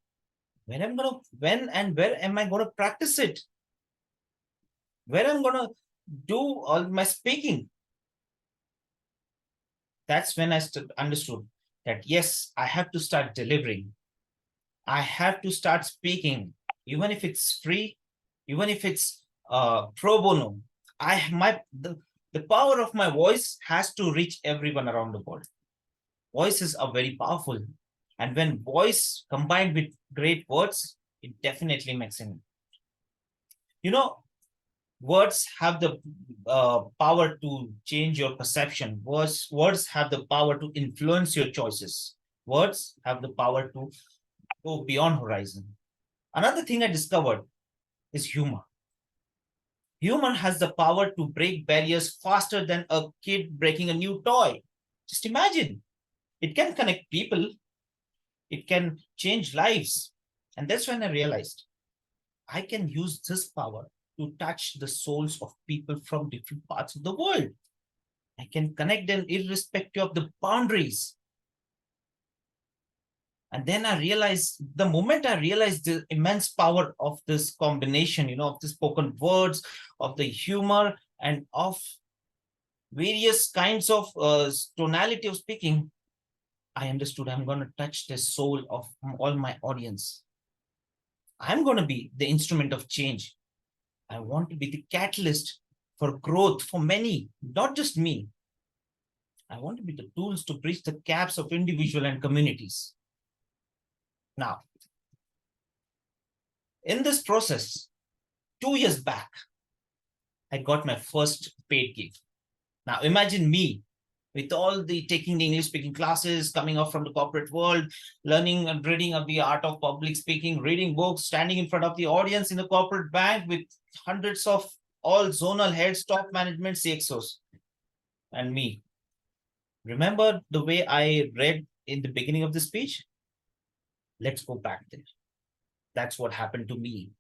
When and where am I going to practice it? Where I'm going to do all my speaking? That's when I understood that, yes, I have to start delivering. I have to start speaking, even if it's free, even if it's pro bono. The power of my voice has to reach everyone around the world. Voices are very powerful. And when voice combined with great words, it definitely makes sense. Words have the power to change your perception. Words have the power to influence your choices. Words have the power to go beyond horizon. Another thing I discovered is humor. Humor has the power to break barriers faster than a kid breaking a new toy. Just imagine. It can connect people. It can change lives. And that's when I realized I can use this power to touch the souls of people from different parts of the world. I can connect them irrespective of the boundaries. And then the moment I realized the immense power of this combination, of the spoken words, of the humor, and of various kinds of tonality of speaking, I understood I'm going to touch the soul of all my audience. I'm going to be the instrument of change. I want to be the catalyst for growth for many, not just me. I want to be the tools to bridge the gaps of individual and communities. Now, in this process, 2 years back, I got my first paid gig. Now, imagine me with all the taking the English speaking classes, coming up from the corporate world, learning and reading of the art of public speaking, reading books, standing in front of the audience in a corporate bank with hundreds of all zonal heads, top management, CXOs, and me. Remember the way I read in the beginning of the speech? Let's go back there. That's what happened to me.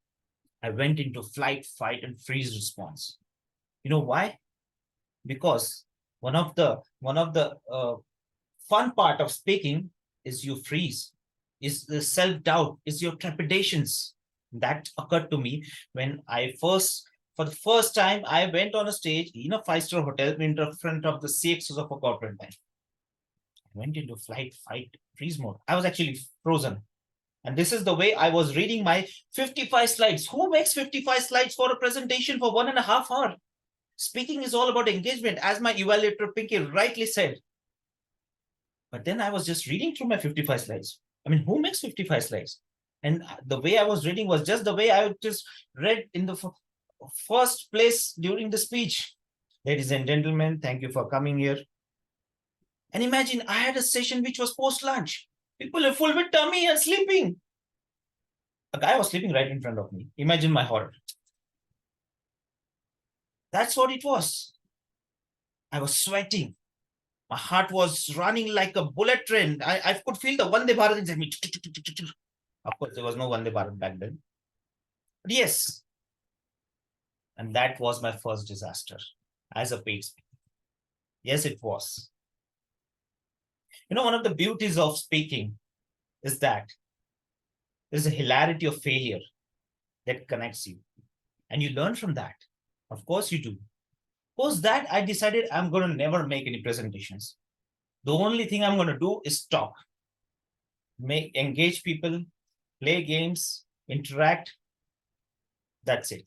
I went into flight, fight, and freeze response. You know why? Because one of the fun part of speaking is you freeze, is the self-doubt, is your trepidations. That occurred to me when for the first time, I went on a stage in a 5-star hotel in front of the CXOs of a corporate bank. I went into flight, fight, freeze mode. I was actually frozen. And this is the way I was reading my 55 slides. Who makes 55 slides for a presentation for 1.5 hours? Speaking is all about engagement, as my evaluator Pinky rightly said. But then I was just reading through my 55 slides. I mean, who makes 55 slides? And the way I was reading was just the way I just read in the first place during the speech. Ladies and gentlemen, thank you for coming here. And imagine I had a session which was post-lunch. People are full with tummy and sleeping. A guy was sleeping right in front of me. Imagine my horror. That's what it was. I was sweating. My heart was running like a bullet train. I could feel the Vande Bharat inside me. Of course, there was no Vande Bharat back then. But yes. And that was my first disaster as a paid speaker. Yes, it was. One of the beauties of speaking is that there's a hilarity of failure that connects you. And you learn from that. Of course you do. Post that, I decided I'm going to never make any presentations. The only thing I'm going to do is talk, engage people, play games, interact. That's it.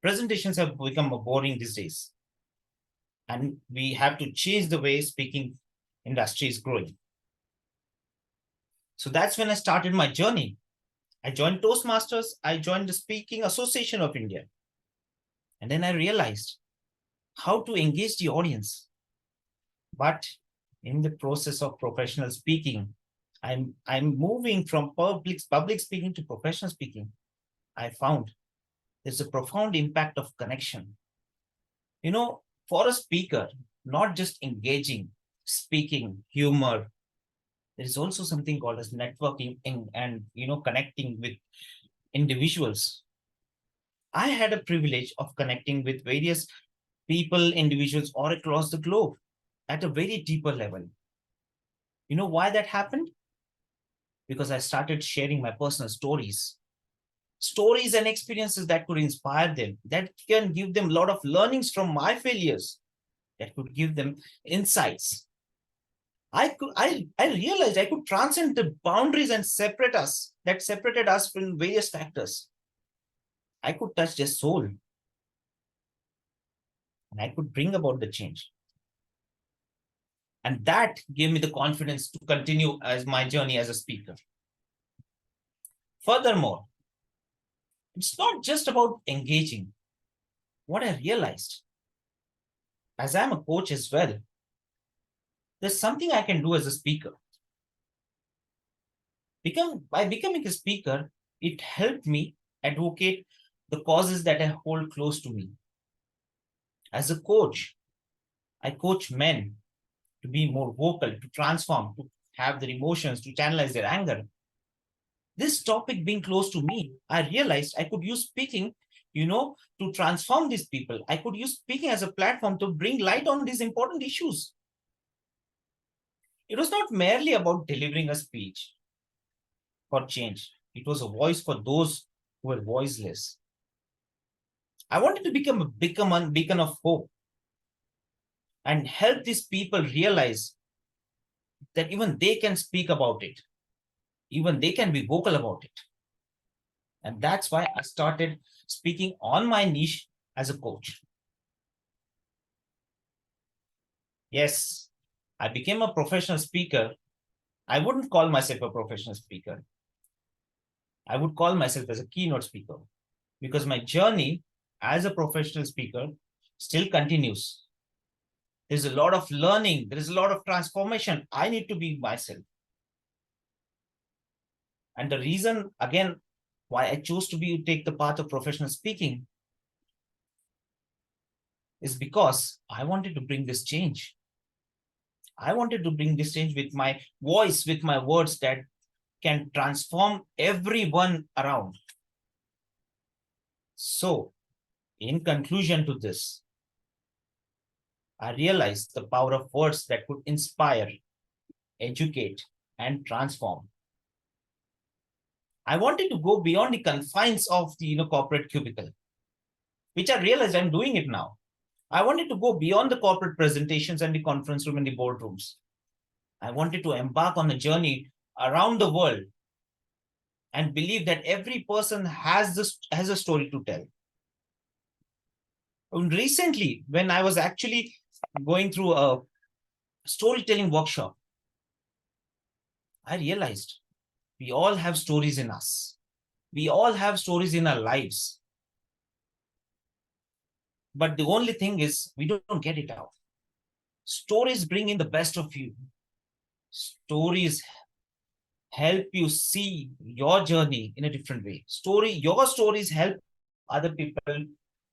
Presentations have become boring these days. And we have to change the way speaking industry is growing. So that's when I started my journey. I joined Toastmasters. I joined the Speaking Association of India. And then I realized how to engage the audience. But in the process of professional speaking, I'm moving from public speaking to professional speaking. I found there's a profound impact of connection. You know, for a speaker, not just engaging, speaking, humor, there is also something called as networking and connecting with individuals. I had a privilege of connecting with various people, individuals all across the globe at a very deeper level. You know why that happened? Because I started sharing my personal stories and experiences that could inspire them, that can give them a lot of learnings from my failures, that could give them insights. I realized I could transcend the boundaries and that separated us from various factors. I could touch their soul and I could bring about the change. And that gave me the confidence to continue as my journey as a speaker. Furthermore, it's not just about engaging. What I realized, as I'm a coach as well, there's something I can do as a speaker. By becoming a speaker, it helped me advocate the causes that I hold close to me. As a coach, I coach men to be more vocal, to transform, to have their emotions, to channelize their anger. This topic being close to me, I realized I could use speaking, to transform these people. I could use speaking as a platform to bring light on these important issues. It was not merely about delivering a speech for change. It was a voice for those who were voiceless. I wanted to become a beacon of hope and help these people realize that even they can speak about it. Even they can be vocal about it. And that's why I started speaking on my niche as a coach. Yes, I became a professional speaker. I wouldn't call myself a professional speaker. I would call myself as a keynote speaker, because my journey as a professional speaker still continues. There's a lot of learning. There is a lot of transformation. I need to be myself. And the reason, again, why I chose to take the path of professional speaking is because I wanted to bring this change. I wanted to bring this change with my voice, with my words that can transform everyone around. So, in conclusion to this, I realized the power of words that could inspire, educate, and transform. I wanted to go beyond the confines of the corporate cubicle, which I realized I'm doing it now. I wanted to go beyond the corporate presentations and the conference room and the boardrooms. I wanted to embark on a journey around the world and believe that every person has a story to tell. Recently, when I was actually going through a storytelling workshop, I realized we all have stories in us. We all have stories in our lives. But the only thing is, we don't get it out. Stories bring in the best of you. Stories help you see your journey in a different way. Your stories help other people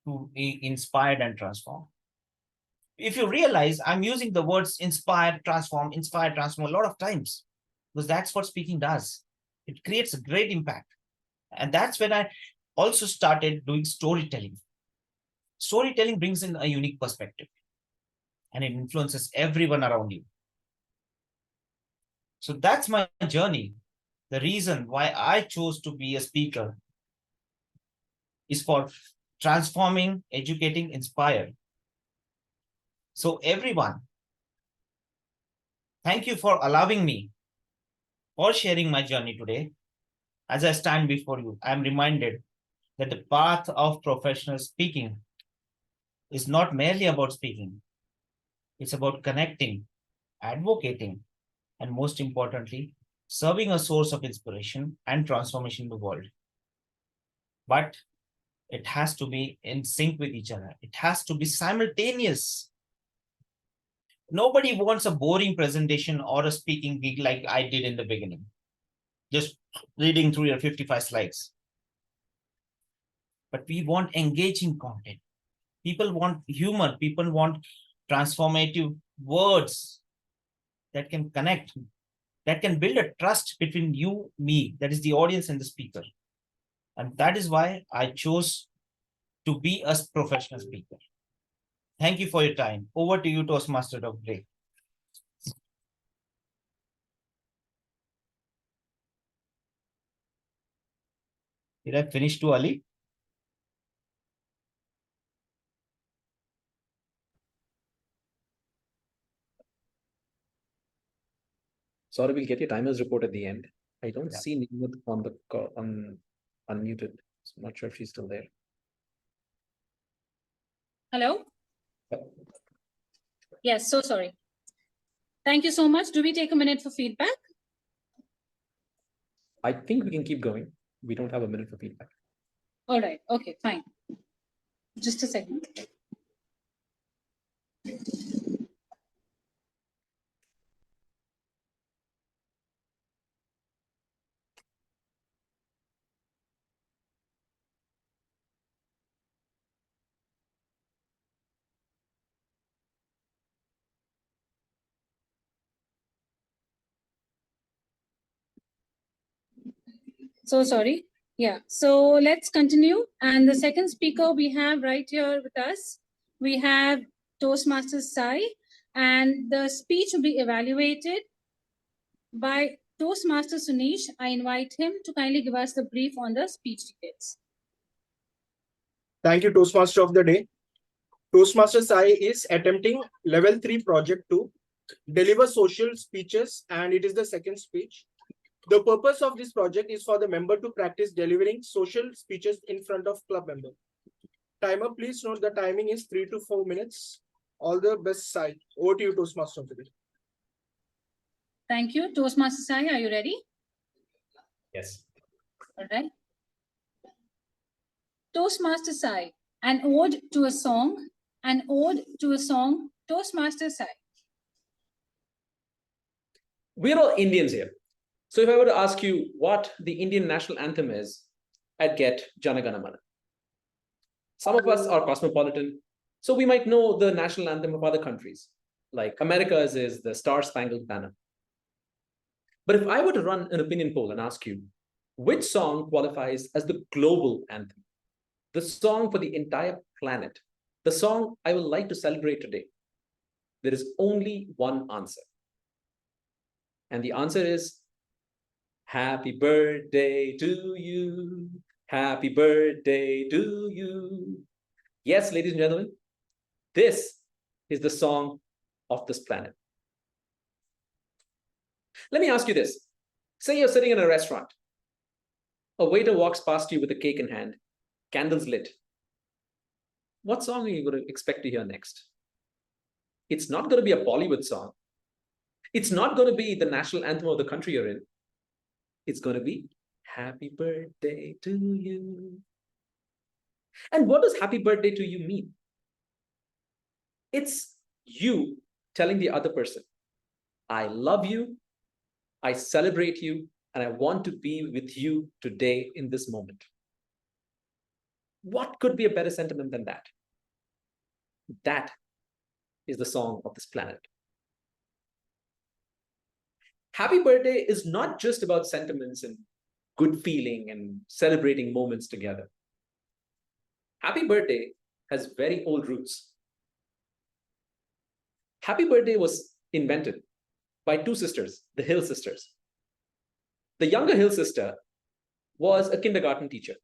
to be inspired and transform. If you realize, I'm using the words inspire, transform a lot of times, because that's what speaking does. It creates a great impact. And that's when I also started doing storytelling. Storytelling brings in a unique perspective and it influences everyone around you. So that's my journey. The reason why I chose to be a speaker is for transforming, educating, inspire. So everyone, Thank you for allowing me, for sharing my journey today. As I stand before you, I am reminded that the path of professional speaking is not merely about speaking. It's about connecting, advocating, and most importantly, serving a source of inspiration and transformation in the world. But it has to be in sync with each other. It has to be simultaneous. Nobody wants a boring presentation or a speaking gig like I did in the beginning, just reading through your 55 slides. But we want engaging content. People want humor. People want transformative words that can connect, that can build a trust between you, me, that is the audience and the speaker. And that is why I chose to be a professional speaker. Thank you for your time. Over to you, Toastmaster Dr. Ray. Did I finish too early? Sorry, we'll get your timers report at the end. I don't see Niyamat on the unmuted. So I'm not sure if she's still there. Hello? Yes, so sorry. Thank you so much. Do we take a minute for feedback? I think we can keep going. We don't have a minute for feedback. All right. Okay, fine. Just a second. So sorry. Yeah, so let's continue. And the second speaker we have right here with us, we have Toastmasters Sai, and the speech will be evaluated by Toastmaster Sunish. I invite him to kindly give us the brief on the speech details. Thank you, Toastmaster of the day. Toastmaster Sai is attempting level 3 project to deliver social speeches, and it is the second speech. The purpose of this project is for the member to practice delivering social speeches in front of club member. Timer, please note the timing is 3 to 4 minutes. All the best, Sai. Over to you, Toastmaster of the day. Thank you. Toastmaster Sai, are you ready? Yes. All right. Toastmaster Sai, an ode to a song, an ode to a song, Toastmaster Sai. We're all Indians here. So if I were to ask you what the Indian national anthem is, I'd get Jana Gana Mana. Some of us are cosmopolitan, so we might know the national anthem of other countries, like America's is the Star Spangled Banner. But if I were to run an opinion poll and ask you, which song qualifies as the global anthem, the song for the entire planet, the song I would like to celebrate today, there is only one answer. And the answer is, happy birthday to you. Happy birthday to you. Yes, ladies and gentlemen, this is the song of this planet. Let me ask you this. Say you're sitting in a restaurant. A waiter walks past you with a cake in hand, candles lit. What song are you going to expect to hear next? It's not going to be a Bollywood song. It's not going to be the national anthem of the country you're in. It's going to be happy birthday to you. And what does happy birthday to you mean? It's you telling the other person, I love you, I celebrate you, and I want to be with you today in this moment. What could be a better sentiment than that? That is the song of this planet. Happy birthday is not just about sentiments and good feeling and celebrating moments together. Happy birthday has very old roots. Happy birthday was invented by two sisters, the Hill sisters. The younger Hill sister was a kindergarten teacher,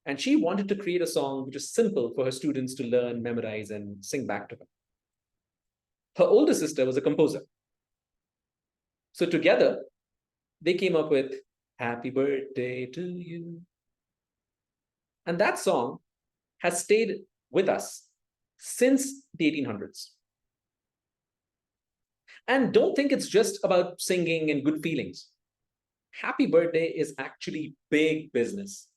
and she wanted to create a song which was simple for her students to learn, memorize, and sing back to her. Her older sister was a composer, So together, they came up with Happy Birthday to You. And that song has stayed with us since the 1800s. And don't think it's just about singing and good feelings. Happy birthday is actually big business.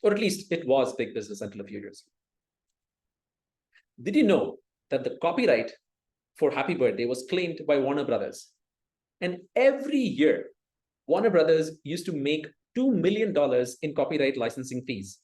Or at least it was big business until a few years ago. Did you know that the copyright for Happy Birthday was claimed by Warner Brothers? And every year, Warner Brothers used to make $2 million in copyright licensing fees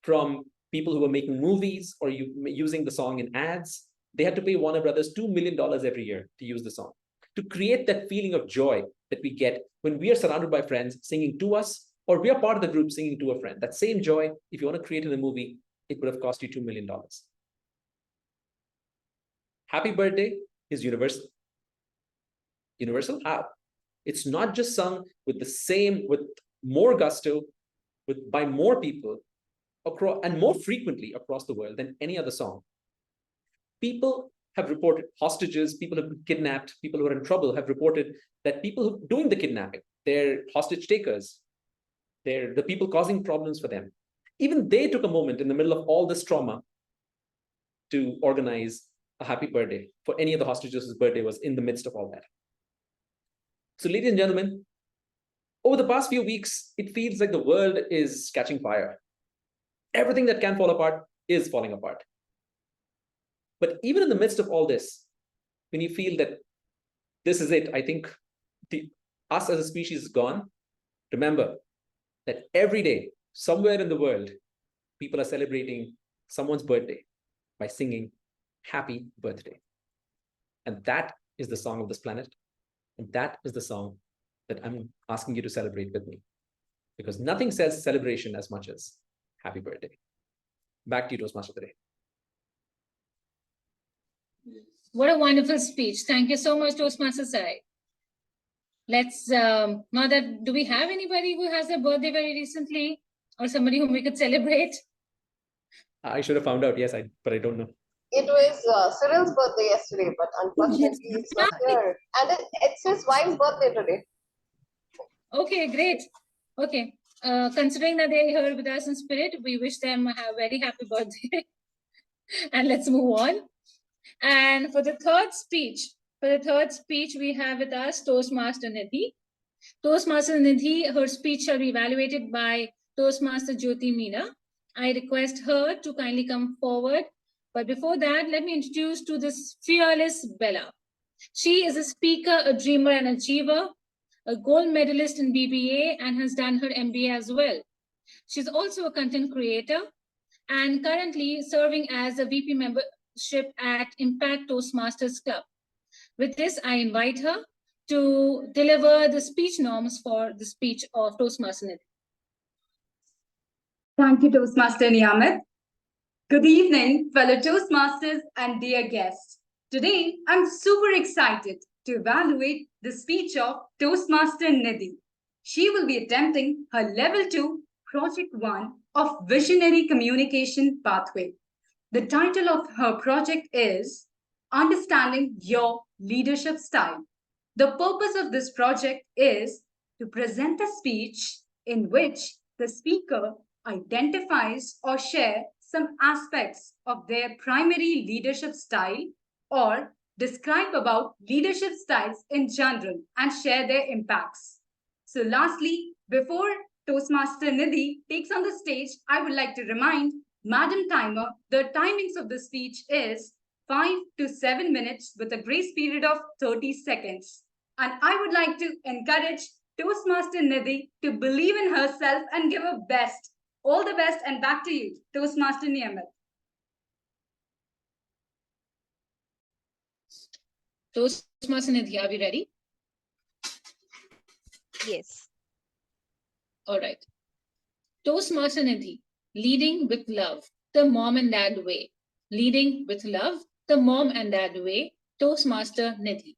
from people who were making movies or using the song in ads. They had to pay Warner Brothers $2 million every year to use the song, to create that feeling of joy that we get when we are surrounded by friends singing to us, or we are part of the group singing to a friend. That same joy, if you want to create in a movie, it would have cost you $2 million. Happy birthday is universal. Universal how? It's not just sung with more gusto, by more people, and more frequently across the world than any other song. People have reported hostages, people have been kidnapped, people who are in trouble have reported that people who are doing the kidnapping, they're hostage takers, they're the people causing problems for them. Even they took a moment in the middle of all this trauma to organize a happy birthday for any of the hostages whose birthday was in the midst of all that. So, ladies and gentlemen, over the past few weeks, it feels like the world is catching fire. Everything that can fall apart is falling apart. But even in the midst of all this, when you feel that this is it, I think us as a species is gone, remember that every day, somewhere in the world, people are celebrating someone's birthday by singing Happy Birthday. And that is the song of this planet. And that is the song that I'm asking you to celebrate with me. Because nothing says celebration as much as Happy Birthday. Back to you, Toastmaster today. What a wonderful speech. Thank you so much, Toastmaster Sai. Let's, now that, do we have anybody who has their birthday very recently or somebody whom we could celebrate? I should have found out, yes, but I don't know. It was Cyril's birthday yesterday, but unfortunately he's not here. And it's his wife's birthday today. Okay, great. Okay. Considering that they're here with us in spirit, we wish them a very happy birthday. And let's move on. And for the third speech, we have with us Toastmaster Nidhi. Toastmaster Nidhi, her speech shall be evaluated by Toastmaster Jyoti Meena. I request her to kindly come forward. But before that, let me introduce to this fearless Bella. She is a speaker, a dreamer, and achiever, a gold medalist in BBA, and has done her MBA as well. She's also a content creator and currently serving as a VP membership at Impact Toastmasters Club. With this, I invite her to deliver the speech norms for the speech of Toastmaster Nidhi. Thank you, Toastmaster Niyamat. Good evening, fellow Toastmasters and dear guests. Today, I'm super excited to evaluate the speech of Toastmaster Nidhi. She will be attempting her Level 2, Project 1 of Visionary Communication Pathway. The title of her project is Understanding Your Leadership Style. The purpose of this project is to present a speech in which the speaker identifies or shares some aspects of their primary leadership style or describe about leadership styles in general and share their impacts. So lastly, before Toastmaster Nidhi takes on the stage, I would like to remind Madam Timer, the timings of the speech is 5 to 7 minutes with a grace period of 30 seconds. And I would like to encourage Toastmaster Nidhi to believe in herself and give her best. All the best, and back to you, Toastmaster Niyamat. Toastmaster Nidhi, are we ready? Yes. All right. Toastmaster Nidhi, leading with love, the mom and dad way. Leading with love, the mom and dad way. Toastmaster Nidhi.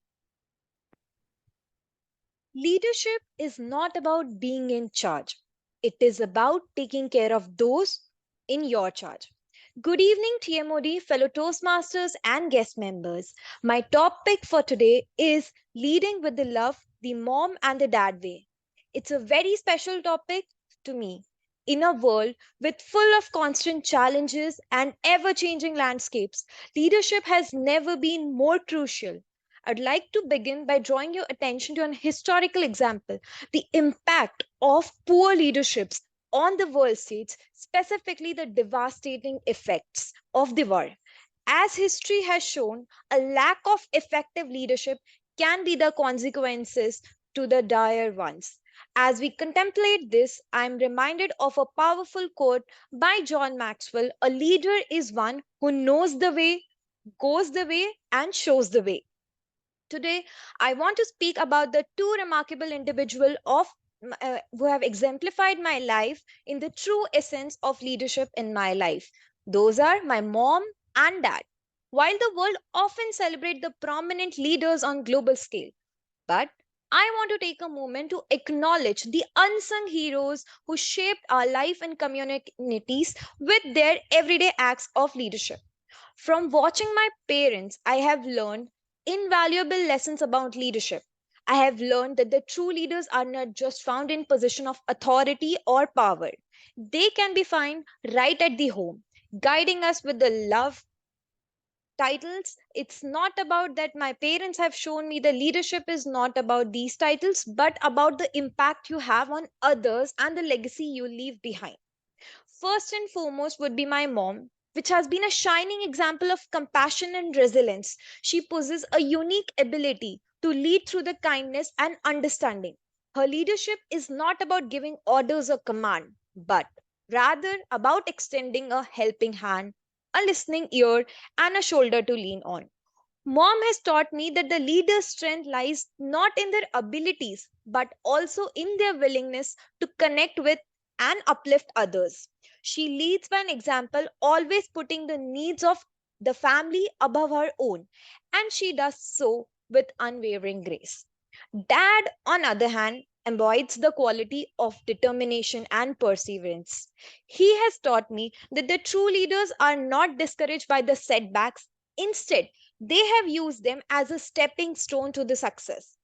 Leadership is not about being in charge. It is about taking care of those in your charge. Good evening, TMOD, fellow Toastmasters and guest members. My topic for today is leading with the love, the mom and the dad way. It's a very special topic to me. In a world with full of constant challenges and ever-changing landscapes, leadership has never been more crucial. I'd like to begin by drawing your attention to an historical example, the impact of poor leaderships on the world stage, specifically the devastating effects of the war. As history has shown, a lack of effective leadership can be the consequences to the dire ones. As we contemplate this, I am reminded of a powerful quote by John Maxwell: a leader is one who knows the way, goes the way, and shows the way. Today, I want to speak about the two remarkable individuals who have exemplified my life in the true essence of leadership in my life. Those are my mom and dad. While the world often celebrates the prominent leaders on global scale, but I want to take a moment to acknowledge the unsung heroes who shaped our life and communities with their everyday acts of leadership. From watching my parents, I have learned invaluable lessons about leadership. I have learned that the true leaders are not just found in position of authority or power. They can be found right at the home, guiding us with the love titles. It's not about that my parents have shown me the leadership is not about these titles, but about the impact you have on others and the legacy you leave behind. First and foremost would be my mom, which has been a shining example of compassion and resilience. She possesses a unique ability to lead through the kindness and understanding. Her leadership is not about giving orders or command, but rather about extending a helping hand, a listening ear, and a shoulder to lean on. Mom has taught me that the leader's strength lies not in their abilities, but also in their willingness to connect with and uplift others. She leads by an example, always putting the needs of the family above her own, and she does so with unwavering grace. Dad, on other hand, embodies the quality of determination and perseverance. He has taught me that the true leaders are not discouraged by the setbacks. Instead, they have used them as a stepping stone to the success.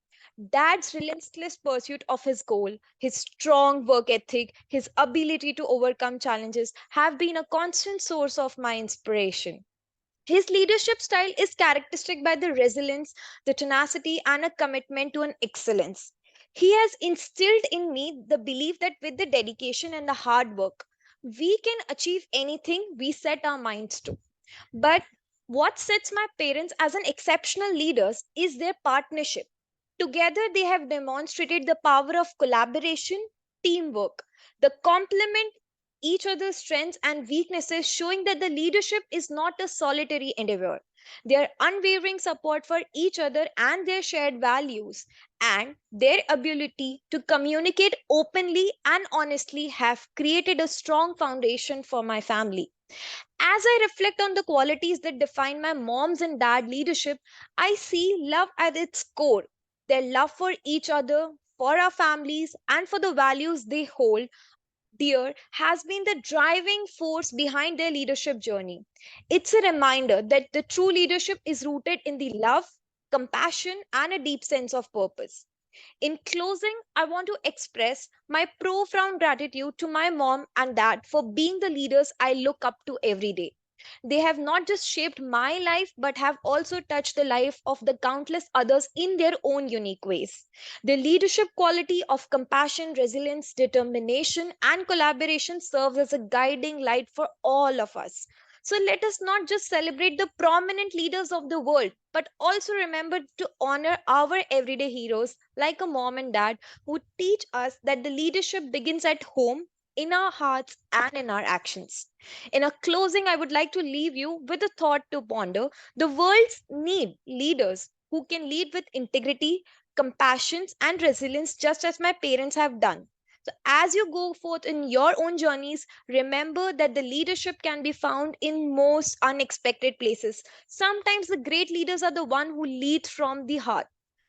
Dad's relentless pursuit of his goal, his strong work ethic, his ability to overcome challenges have been a constant source of my inspiration. His leadership style is characteristic by the resilience, the tenacity, and a commitment to an excellence. He has instilled in me the belief that with the dedication and the hard work, we can achieve anything we set our minds to. But what sets my parents as an exceptional leaders is their partnership. Together, they have demonstrated the power of collaboration, teamwork, the complement each other's strengths and weaknesses, showing that the leadership is not a solitary endeavor. Their unwavering support for each other and their shared values and their ability to communicate openly and honestly have created a strong foundation for my family. As I reflect on the qualities that define my mom's and dad leadership, I see love at its core. Their love for each other, for our families, and for the values they hold dear has been the driving force behind their leadership journey. It's a reminder that the true leadership is rooted in the love, compassion, and a deep sense of purpose. In closing, I want to express my profound gratitude to my mom and dad for being the leaders I look up to every day. They have not just shaped my life, but have also touched the life of the countless others in their own unique ways. The leadership quality of compassion, resilience, determination, and collaboration serves as a guiding light for all of us. So let us not just celebrate the prominent leaders of the world, but also remember to honor our everyday heroes like a mom and dad who teach us that the leadership begins at home, in our hearts, and in our actions. In a closing, I would like to leave you with a thought to ponder. The world's need leaders who can lead with integrity, compassion, and resilience, just as my parents have done. So, as you go forth in your own journeys, remember that the leadership can be found in most unexpected places. Sometimes the great leaders are the one who lead from the heart.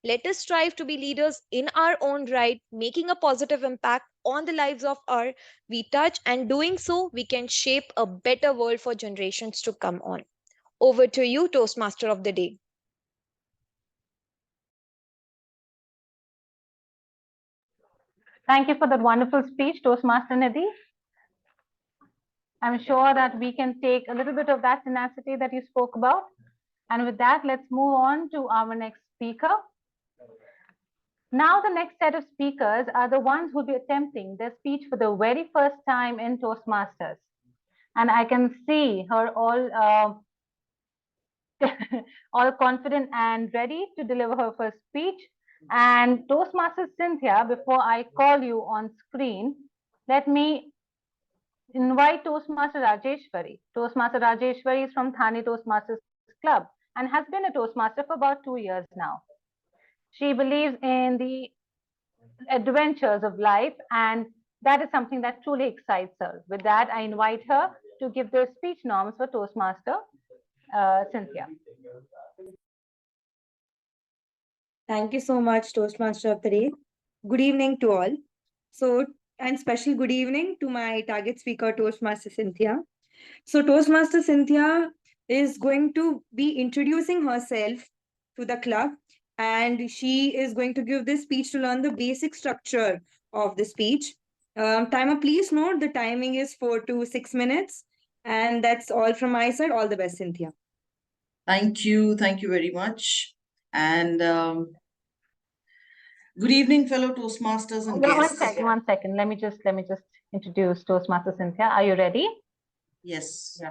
Let us strive to be leaders in our own right, making a positive impact on the lives of our we touch, and doing so, we can shape a better world for generations to come on. Over to you, Toastmaster of the Day. Thank you for that wonderful speech, Toastmaster Nidhi. I'm sure that we can take a little bit of that tenacity that you spoke about. And with that, let's move on to our next speaker. Now, the next set of speakers are the ones who will be attempting their speech for the very first time in Toastmasters. And I can see her all, all confident and ready to deliver her first speech. And Toastmaster Cynthia, before I call you on screen, let me invite Toastmaster Rajeshwari. Toastmaster Rajeshwari is from Thane Toastmasters Club and has been a Toastmaster for about 2 years now. She believes in the adventures of life, and that is something that truly excites her. With that, I invite her to give the speech norms for Toastmaster Cynthia. Thank you so much, Toastmaster of the Day. Good evening to all. And special good evening to my target speaker, Toastmaster Cynthia. So Toastmaster Cynthia is going to be introducing herself to the club, and she is going to give this speech to learn the basic structure of the speech. Timer, please note the timing is 4 to 6 minutes. And that's all from my side. All the best, Cynthia. Thank you very much. And good evening, fellow Toastmasters and guests. One second. Let me just introduce Toastmaster Cynthia. Are you ready? Yes. Yeah.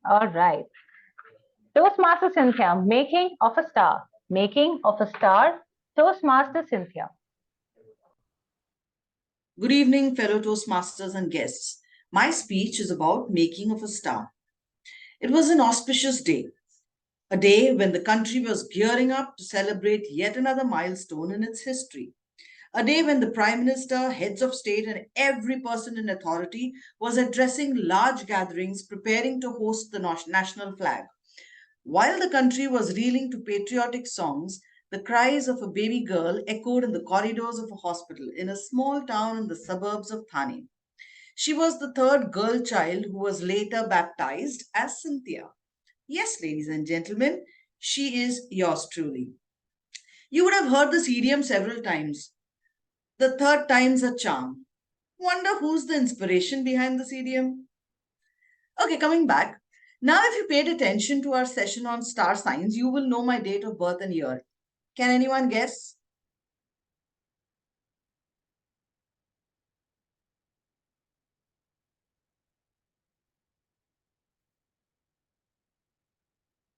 All right. Toastmaster Cynthia, making of a star. Making of a star. Toastmaster Cynthia. Good evening, fellow Toastmasters and guests. My speech is about making of a star. It was an auspicious day. A day when the country was gearing up to celebrate yet another milestone in its history. A day when the Prime Minister, heads of state, and every person in authority was addressing large gatherings preparing to host the national flag. While the country was reeling to patriotic songs, the cries of a baby girl echoed in the corridors of a hospital in a small town in the suburbs of Thane. She was the third girl child who was later baptized as Cynthia. Yes, ladies and gentlemen, she is yours truly. You would have heard this idiom several times. The third time's a charm. Wonder who's the inspiration behind this idiom? Okay, coming back. Now, if you paid attention to our session on star signs, you will know my date of birth and year. Can anyone guess?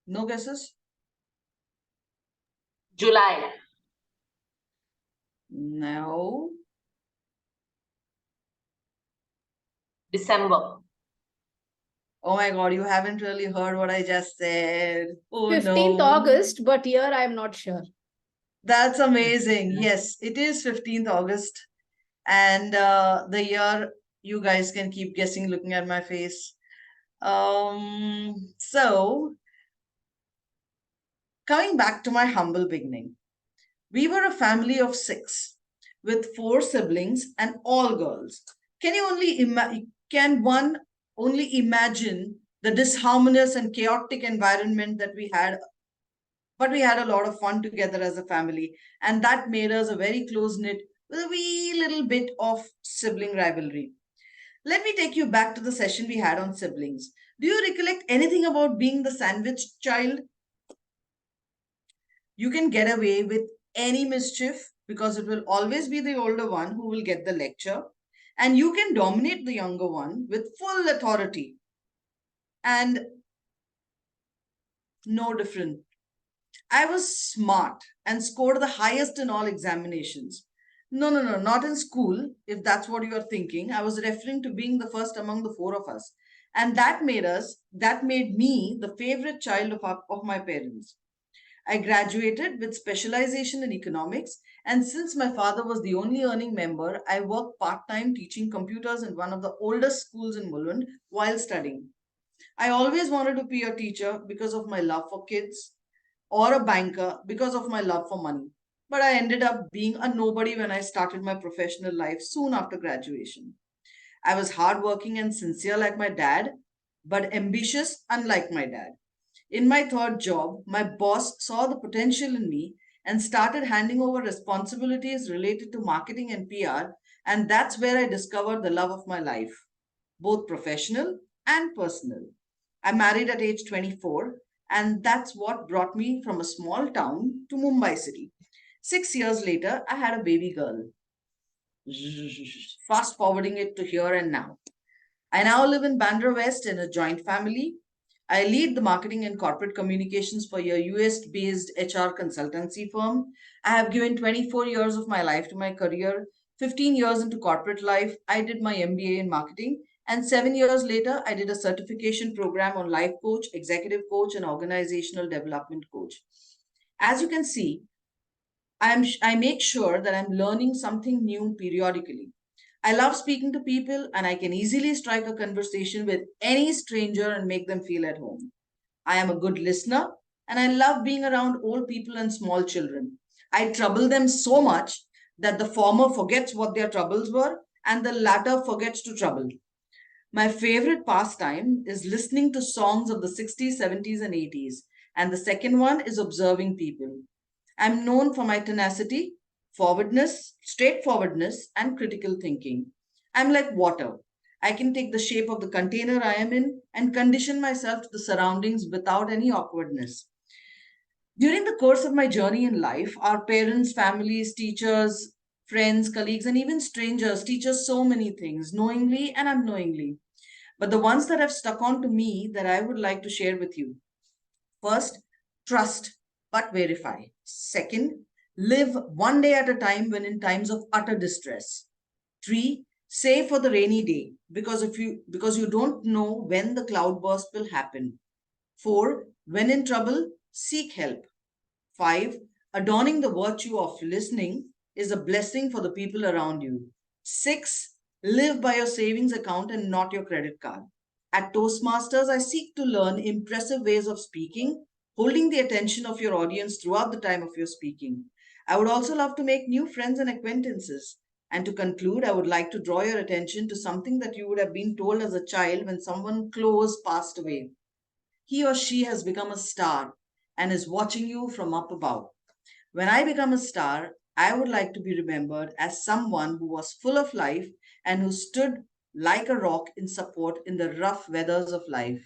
No guesses? July. No. December. Oh my God, you haven't really heard what I just said. Oh 15th no. August, but here I'm not sure. That's amazing. Yes, it is 15th August. And the year, you guys can keep guessing looking at my face. So, coming back to my humble beginning. We were a family of 6 with 4 siblings and all girls. Can one only imagine the disharmonious and chaotic environment that we had? But we had a lot of fun together as a family, and that made us a very close-knit with a wee little bit of sibling rivalry. Let me take you back to the session we had on siblings. Do you recollect anything about being the sandwich child? You can get away with any mischief because it will always be the older one who will get the lecture, and you can dominate the younger one with full authority. And no different. I was smart and scored the highest in all examinations. No, not in school, if that's what you are thinking. I was referring to being the first among the 4 of us. And that made me the favorite child of my parents. I graduated with specialization in economics, and since my father was the only earning member, I worked part-time teaching computers in one of the oldest schools in Mulund while studying. I always wanted to be a teacher because of my love for kids, or a banker because of my love for money. but I ended up being a nobody when I started my professional life soon after graduation. I was hardworking and sincere like my dad, but ambitious unlike my dad. In my third job, my boss saw the potential in me and started handing over responsibilities related to marketing and PR, and that's where I discovered the love of my life, both professional and personal. I married at age 24, and that's what brought me from a small town to Mumbai city. 6 years later, I had a baby girl. Fast forwarding it to here and now. I now live in Bandra West in a joint family. I lead the marketing and corporate communications for a US based HR consultancy firm. I have given 24 years of my life to my career. 15 years into corporate life, I did my MBA in marketing. And 7 years later, I did a certification program on life coach, executive coach, and organizational development coach. As you can see, I make sure that I'm learning something new periodically. I love speaking to people, and I can easily strike a conversation with any stranger and make them feel at home. I am a good listener, and I love being around old people and small children. I trouble them so much that the former forgets what their troubles were and the latter forgets to trouble. My favorite pastime is listening to songs of the 60s, 70s, and 80s, and the second one is observing people. I'm known for my tenacity, forwardness, straightforwardness, and critical thinking. I'm like water. I can take the shape of the container I am in and condition myself to the surroundings without any awkwardness. During the course of my journey in life, our parents, families, teachers, friends, colleagues, and even strangers teach us so many things, knowingly and unknowingly. But the ones that have stuck on to me that I would like to share with you. First, trust but verify. Second, live one day at a time when in times of utter distress. 3, save for the rainy day because you don't know when the cloudburst will happen. 4, when in trouble, seek help. 5, adorning the virtue of listening is a blessing for the people around you. 6, live by your savings account and not your credit card. At Toastmasters, I seek to learn impressive ways of speaking, holding the attention of your audience throughout the time of your speaking. I would also love to make new friends and acquaintances. And to conclude, I would like to draw your attention to something that you would have been told as a child when someone close passed away. He or she has become a star and is watching you from up above. When I become a star, I would like to be remembered as someone who was full of life and who stood like a rock in support in the rough weathers of life.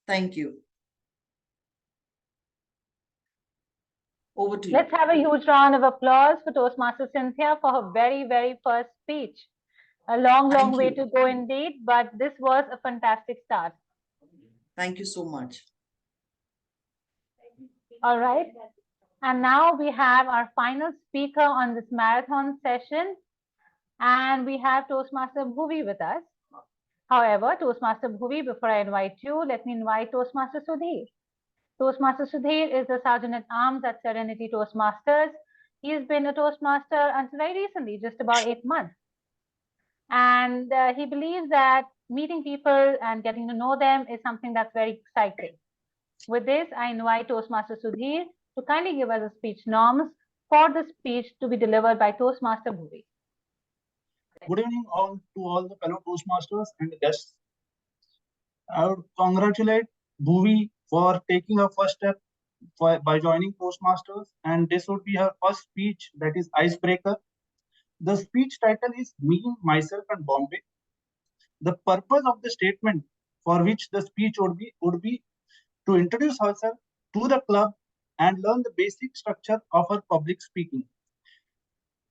Thank you. Over to you. Let's have a huge round of applause for Toastmaster Cynthia for her very, very first speech. A long, long way to go indeed, but this was a fantastic start. Thank you so much. All right. And now we have our final speaker on this marathon session. And we have Toastmaster Bhuvi with us. However, Toastmaster Bhuvi, before I invite you, let me invite Toastmaster Sudhir. Toastmaster Sudhir is the Sergeant at Arms at Serenity Toastmasters. He has been a Toastmaster until very recently, just about 8 months. And he believes that meeting people and getting to know them is something that's very exciting. With this, I invite Toastmaster Sudhir to kindly give us a speech norms for the speech to be delivered by Toastmaster Bhuvi. Good evening to all the fellow Toastmasters and guests. I would congratulate Bhuvi for taking her first step by joining Toastmasters, and this would be her first speech, that is Icebreaker. The speech title is Me, Myself and Bombay. The purpose of the statement for which the speech would be to introduce herself to the club and learn the basic structure of her public speaking.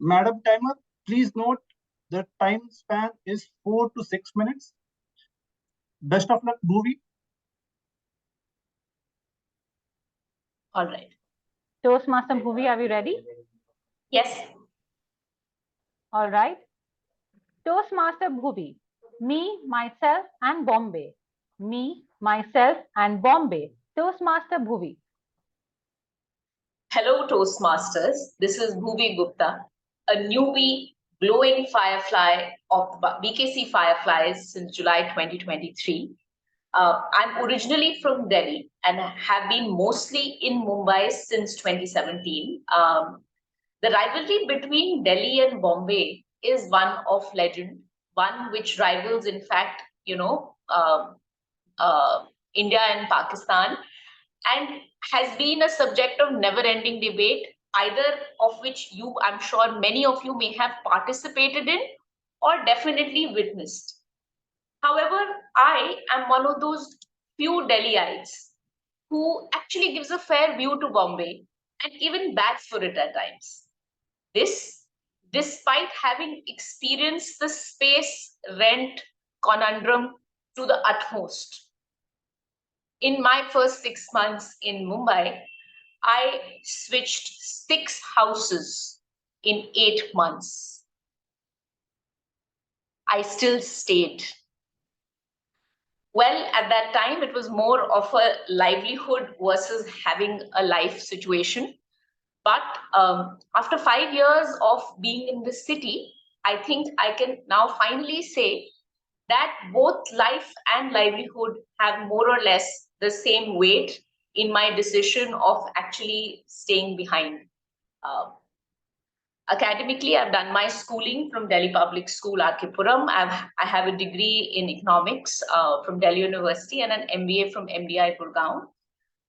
Madam Timer, please note the time span is 4 to 6 minutes. Best of luck, Bhuvi. All right. Toastmaster Bhuvi, are we ready? Yes. All right. Toastmaster Bhuvi, me, myself and Bombay. Me, myself and Bombay. Toastmaster Bhuvi. Hello, Toastmasters. This is Bhuvi Gupta, a newbie glowing firefly of the BKC Fireflies since July 2023. I'm originally from Delhi and have been mostly in Mumbai since 2017. The rivalry between Delhi and Bombay is one of legend, one which rivals, in fact, India and Pakistan, and has been a subject of never-ending debate, either of which I'm sure many of you may have participated in or definitely witnessed. However, I am one of those few Delhiites who actually gives a fair view to Bombay and even bats for it at times. This, despite having experienced the space rent conundrum to the utmost. In my first 6 months in Mumbai, I switched 6 houses in 8 months. I still stayed. Well, at that time, it was more of a livelihood versus having a life situation. But after 5 years of being in the city, I think I can now finally say that both life and livelihood have more or less the same weight in my decision of actually staying behind. Academically, I've done my schooling from Delhi Public School, Arkipuram. I have a degree in economics from Delhi University and an MBA from MDI Gurgaon.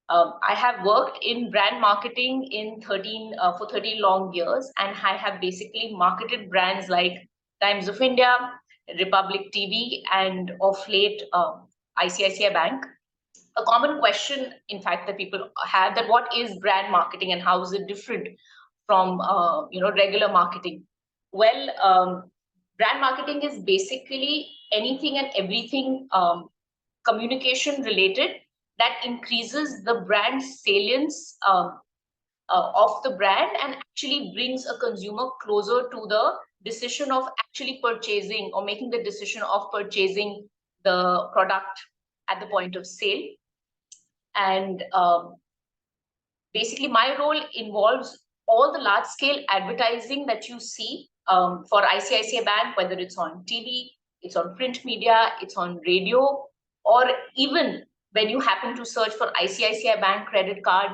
I have worked in brand marketing for 13 long years, and I have basically marketed brands like Times of India, Republic TV, and of late ICICI Bank. A common question, in fact, that people have, that what is brand marketing and how is it different from regular marketing? Well, brand marketing is basically anything and everything communication related that increases the brand salience of the brand and actually brings a consumer closer to the decision of actually purchasing or making the decision of purchasing the product at the point of sale. And basically my role involves all the large scale advertising that you see for ICICI Bank, whether it's on TV, it's on print media, it's on radio, or even when you happen to search for ICICI Bank credit card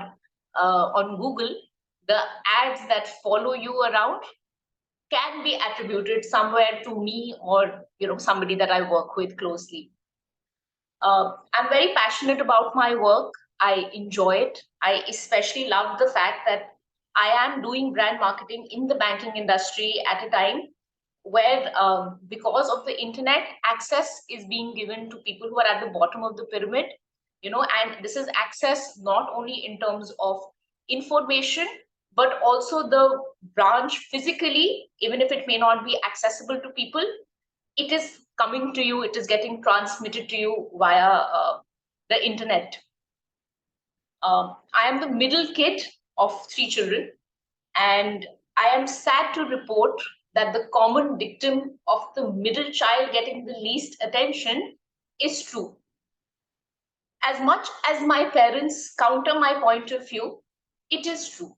on Google, the ads that follow you around can be attributed somewhere to me or somebody that I work with closely. I'm very passionate about my work. I enjoy it. I especially love the fact that I am doing brand marketing in the banking industry at a time where because of the internet, access is being given to people who are at the bottom of the pyramid, and this is access not only in terms of information, but also the branch physically, even if it may not be accessible to people, it is coming to you, it is getting transmitted to you via the internet. I am the middle kid of 3 children, and I am sad to report that the common dictum of the middle child getting the least attention is true. As much as my parents counter my point of view, it is true.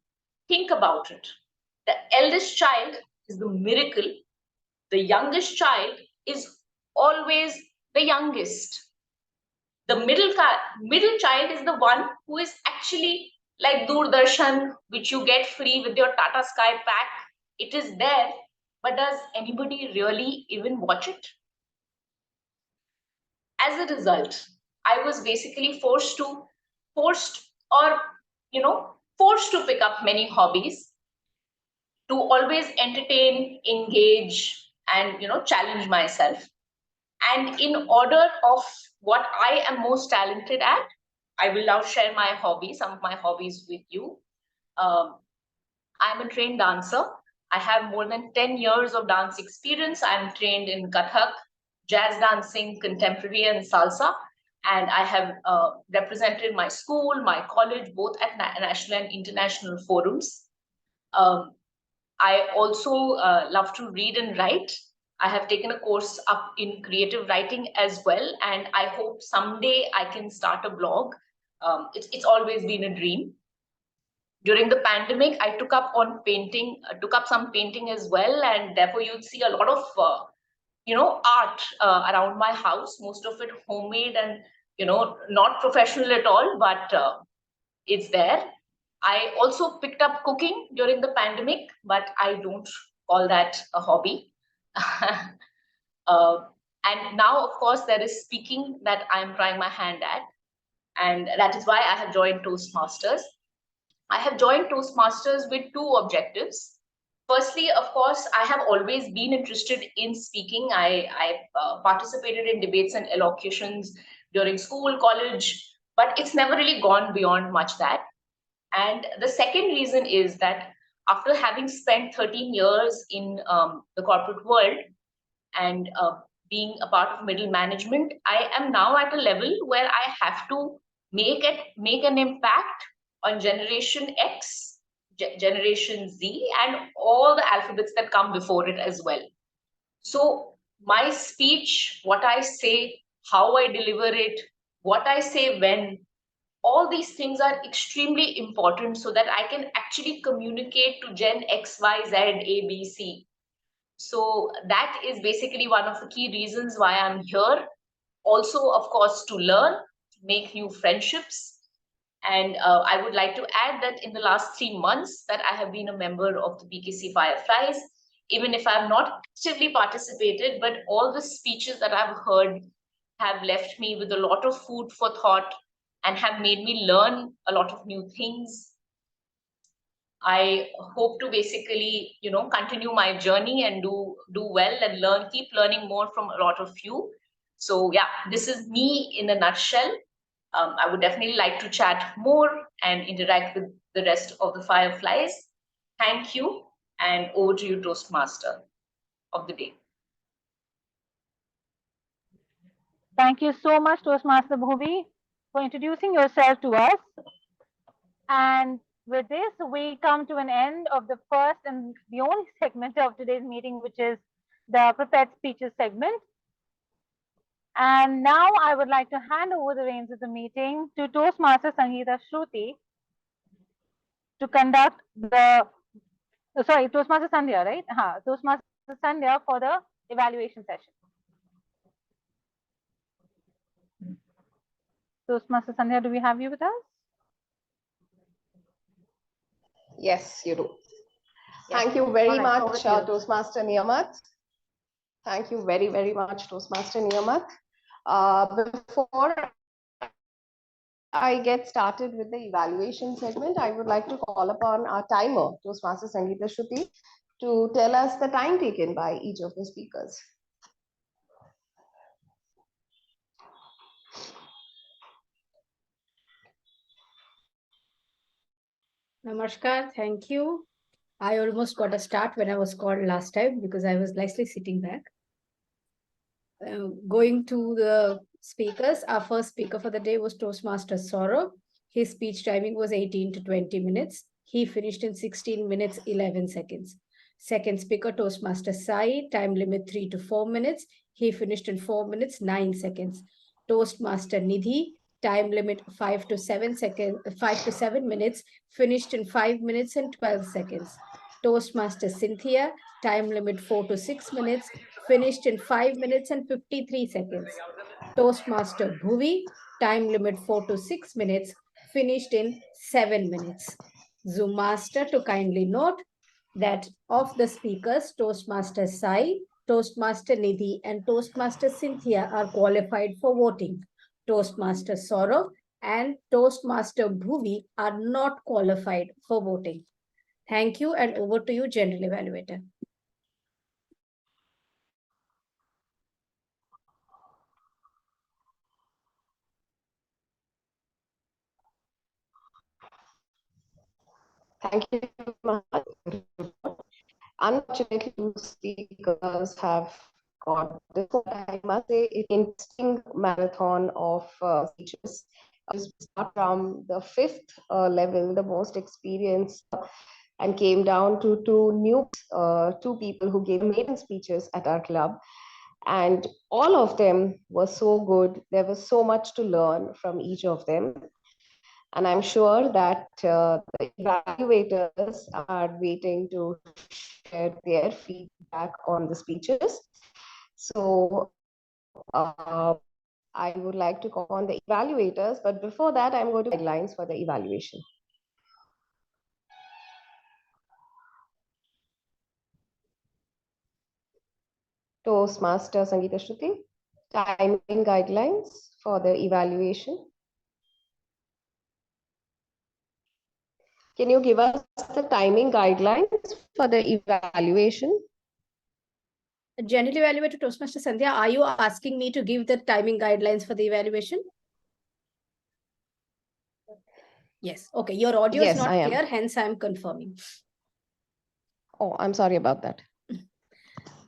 Think about it. The eldest child is the miracle. The youngest child is always the youngest. The middle child is the one who is actually like Doordarshan, which you get free with your Tata Sky pack. It is there, but does anybody really even watch it? As a result, I was basically forced to pick up many hobbies to always entertain, engage, and challenge myself. And in order of what I am most talented at, I will now share my hobbies, some of my hobbies with you. I'm a trained dancer. I have more than 10 years of dance experience. I'm trained in Kathak, jazz dancing, contemporary, and salsa. And I have represented my school, my college, both at national and international forums. I also love to read and write. I have taken a course up in creative writing as well, and I hope someday I can start a blog. It's always been a dream. During the pandemic, I took up some painting as well, and therefore you'd see a lot of art around my house. Most of it homemade and not professional at all, but it's there. I also picked up cooking during the pandemic, but I don't call that a hobby. And now, of course, there is speaking that I'm trying my hand at. And that is why I have joined Toastmasters. I have joined Toastmasters with two objectives. Firstly, of course, I have always been interested in speaking. I participated in debates and elocutions during school, college, but it's never really gone beyond much that. And the second reason is that after having spent 13 years in the corporate world and being a part of middle management, I am now at a level where I have to make an impact on Generation X, Generation Z, and all the alphabets that come before it as well. So my speech, what I say, how I deliver it, what I say when, all these things are extremely important so that I can actually communicate to Gen X, Y, Z, A, B, C. So that is basically one of the key reasons why I'm here. Also, of course, to learn, make new friendships. And I would like to add that in the last 3 months that I have been a member of the BKC Fireflies, even if I've not actively participated, but all the speeches that I've heard have left me with a lot of food for thought and have made me learn a lot of new things. I hope to basically, continue my journey and do well and keep learning more from a lot of you. So yeah, this is me in a nutshell. I would definitely like to chat more and interact with the rest of the Fireflies. Thank you, and over to you, Toastmaster of the day. Thank you so much, Toastmaster Bhuvi, for introducing yourself to us. And with this, we come to an end of the first and the only segment of today's meeting, which is the prepared speeches segment. And now I would like to hand over the reins of the meeting to Toastmaster Sangeeta Shruti to conduct the, Toastmaster Sandhya, right? Toastmaster Sandhya for the evaluation session. Toastmaster Sandhya, do we have you with us? Yes, you do. Yes. Thank you very All right, much, Toastmaster Niyamat. Thank you very, very much, Toastmaster Niyamat. Before I get started with the evaluation segment, I would like to call upon our timer, Toastmaster Sangeeta Shruti, to tell us the time taken by each of the speakers. Namaskar, thank you. I almost got a start when I was called last time because I was nicely sitting back. Going to the speakers, our first speaker for the day was Toastmaster Saurabh. His speech timing was 18 to 20 minutes. He finished in 16 minutes, 11 seconds. Second speaker, Toastmaster Sai, time limit 3 to 4 minutes. He finished in 4 minutes, 9 seconds. Toastmaster Nidhi, time limit 5 to 7 minutes, finished in 5 minutes and 12 seconds. Toastmaster Cynthia, time limit 4 to 6 minutes, finished in 5 minutes and 53 seconds. Toastmaster Bhuvi, time limit 4 to 6 minutes, finished in 7 minutes. Zoom Master to kindly note that of the speakers, Toastmaster Sai, Toastmaster Nidhi, and Toastmaster Cynthia are qualified for voting. Toastmaster Saurabh and Toastmaster Bhuvi are not qualified for voting. Thank you, and over to you, General Evaluator. Thank you very much. Unfortunately, two speakers have got this. I must say, it's an interesting marathon of speeches. Start from the fifth level, the most experienced, and came down to two people who gave maiden speeches at our club. And all of them were so good. There was so much to learn from each of them. And I'm sure that the evaluators are waiting to share their feedback on the speeches. So I would like to call on the evaluators, but before that, I'm going to guidelines for the evaluation. Toastmaster Sangeeta Shruti, timing guidelines for the evaluation. Can you give us the timing guidelines for the evaluation? General Evaluator Toastmaster Sandhya, are you asking me to give the timing guidelines for the evaluation? Yes. Okay. Your audio is Yes, not I am. clear, hence I'm confirming. Oh, I'm sorry about that.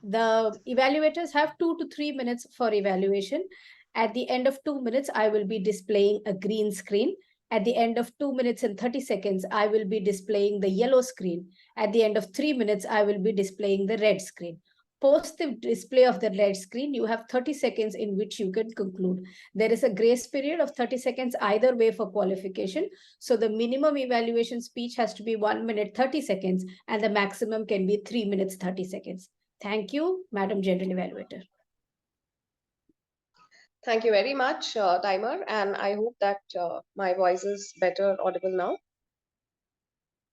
The evaluators have 2 to 3 minutes for evaluation. At the end of 2 minutes, I will be displaying a green screen. At the end of 2 minutes and 30 seconds, I will be displaying the yellow screen. At the end of 3 minutes, I will be displaying the red screen. Post the display of the red screen, you have 30 seconds in which you can conclude. There is a grace period of 30 seconds either way for qualification. So the minimum evaluation speech has to be 1 minute 30 seconds and the maximum can be 3 minutes 30 seconds. Thank you, Madam General Evaluator. Thank you very much, Timer, and I hope that my voice is better audible now.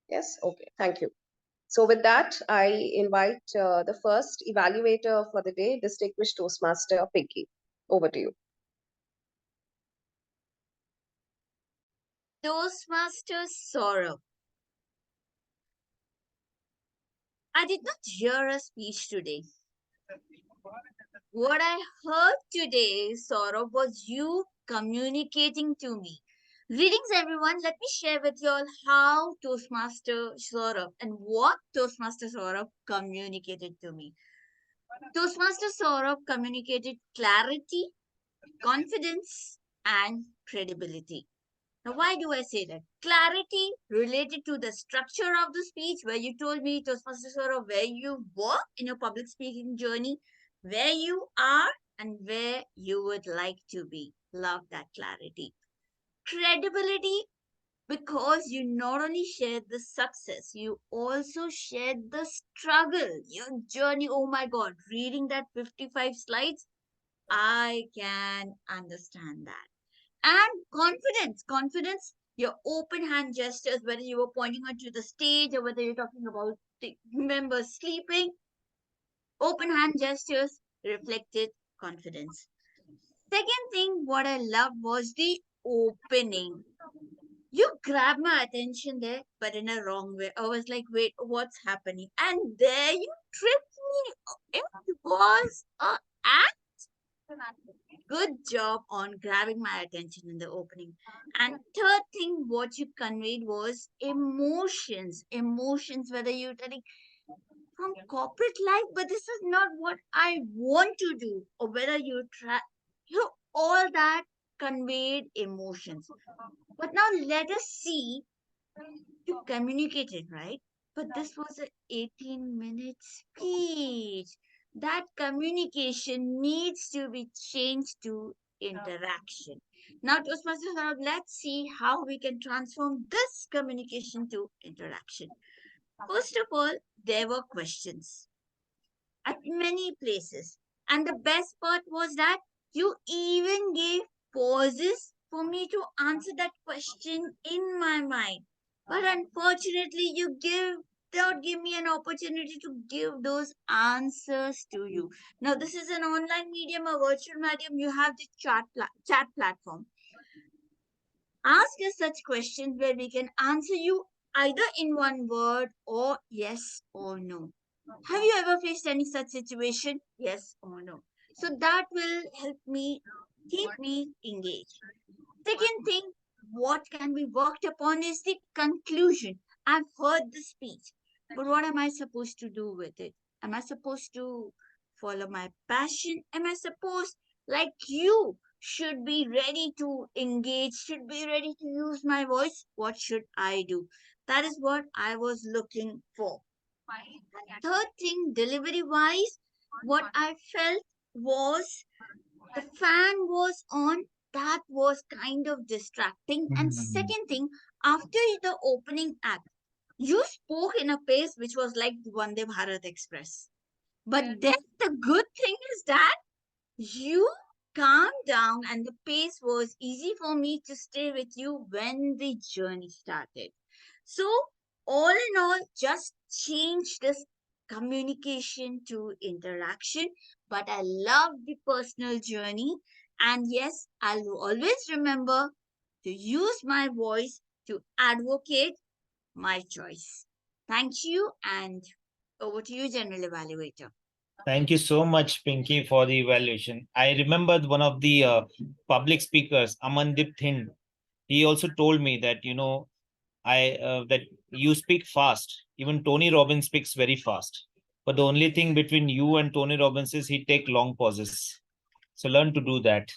Yes, okay, thank you. So with that, I invite the first evaluator for the day, distinguished Toastmaster Pinky. Over to you. Toastmaster Saurabh. I did not hear a speech today. What I heard today, Saurabh, was you communicating to me. Greetings, everyone. Let me share with you all how Toastmaster Saurabh and what Toastmaster Saurabh communicated to me. Toastmaster Saurabh communicated clarity, confidence, and credibility. Now, why do I say that? Clarity related to the structure of the speech, where you told me, Toastmaster Saurabh, where you were in your public speaking journey, where you are, and where you would like to be. Love that clarity. Credibility, because you not only shared the success, you also shared the struggle, your journey. Oh my God, reading that 55 slides, I can understand that. And confidence, your open hand gestures, whether you were pointing onto the stage or whether you're talking about the members sleeping, open hand gestures reflected confidence. Second thing, what I loved was the opening. You grabbed my attention there, but in a wrong way. I was like, wait, what's happening? And there you tripped me. It was a act. Good job on grabbing my attention in the opening. And third thing, what you conveyed was emotions. Emotions, whether you're telling from corporate life, but this is not what I want to do, or whether all that conveyed emotions. But now let us see, you communicated, right? But this was an 18-minute speech. That communication needs to be changed to interaction. Now, Toastmasters, let's see how we can transform this communication to interaction. First of all, there were questions at many places. And the best part was that you even gave pauses for me to answer that question in my mind. But unfortunately, you don't give me an opportunity to give those answers to you. Now, this is an online medium, a virtual medium. You have the chat platform. Ask us such questions where we can answer you either in one word or yes or no. Have you ever faced any such situation? Yes or no? So that will help me keep me engaged. Second thing, what can be worked upon is the conclusion. I've heard the speech, but what am I supposed to do with it? Am I supposed to follow my passion? Am I supposed, like you, should be ready to engage, should be ready to use my voice? What should I do? That is what I was looking for. Third thing, delivery wise, what I felt was the fan was on. That was kind of distracting. And second thing, after the opening act, you spoke in a pace which was like the Vande Bharat Express. But then the good thing is that you calmed down and the pace was easy for me to stay with you when the journey started. So, all in all, just change this communication to interaction. but I love the personal journey. And yes, I'll always remember to use my voice to advocate my choice. Thank you, and over to you, General Evaluator. Thank you so much, Pinky, for the evaluation. I remembered one of the public speakers, Amandip Thind. He also told me that, that you speak fast. Even Tony Robbins speaks very fast. But the only thing between you and Tony Robbins is he take long pauses. So learn to do that.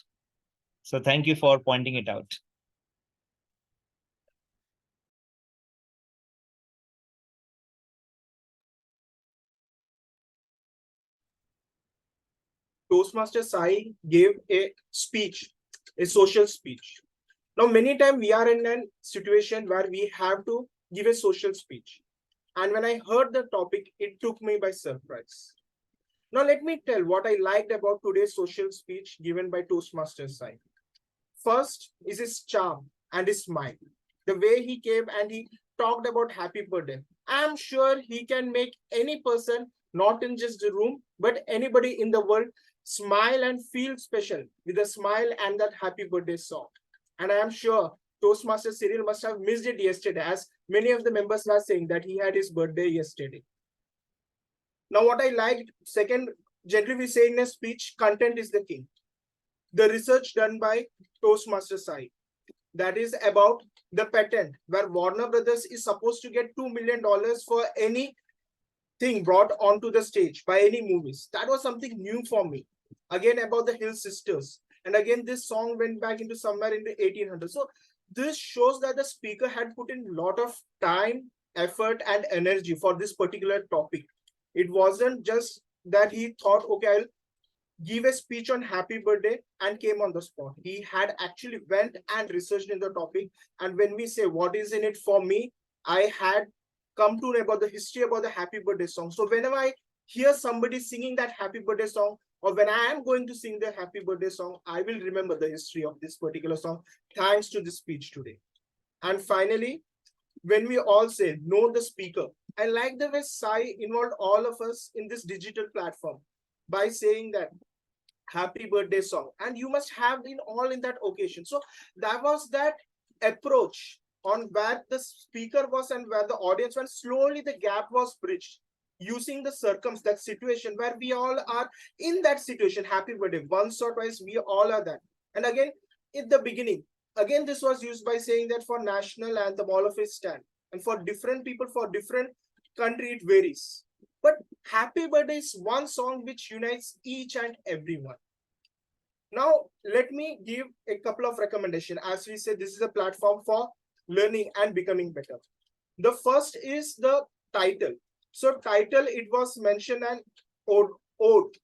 So thank you for pointing it out. Toastmaster Sai gave a speech, a social speech. Now, many times we are in a situation where we have to give a social speech. And when I heard the topic, it took me by surprise. Now, let me tell what I liked about today's social speech given by Toastmaster Sai. First is his charm and his smile. The way he came and he talked about happy birthday. I'm sure he can make any person, not in just the room, but anybody in the world, smile and feel special with a smile and that happy birthday song. And I am sure Toastmaster Cyril must have missed it yesterday, as many of the members are saying that he had his birthday yesterday. Now, what I liked, second, generally we say in a speech, content is the king. The research done by Toastmaster Sai, that is about the patent where Warner Brothers is supposed to get $2 million for anything brought onto the stage by any movies. That was something new for me. Again, about the Hill Sisters. And again, this song went back into somewhere in the 1800s. So this shows that the speaker had put in a lot of time, effort, and energy for this particular topic. It wasn't just that he thought, okay, I'll give a speech on happy birthday and came on the spot. He had actually went and researched in the topic. And when we say what is in it for me, I had come to know about the history about the happy birthday song. So whenever I hear somebody singing that happy birthday song, or when I am going to sing the happy birthday song, I will remember the history of this particular song, thanks to this speech today. And finally, when we all say know the speaker, I like the way Sai involved all of us in this digital platform by saying that happy birthday song, and you must have been all in that occasion. So that was that approach on where the speaker was and where the audience went. Slowly the gap was bridged using the that situation where we all are in that situation. Happy birthday, once or twice we all are that. And again, in the beginning, again this was used by saying that for national anthem all of it stand, and for different people, for different country it varies. But happy birthday is one song which unites each and everyone. Now, let me give a couple of recommendations. As we said, this is a platform for learning and becoming better. The first is the title. So title, it was mentioned an ode.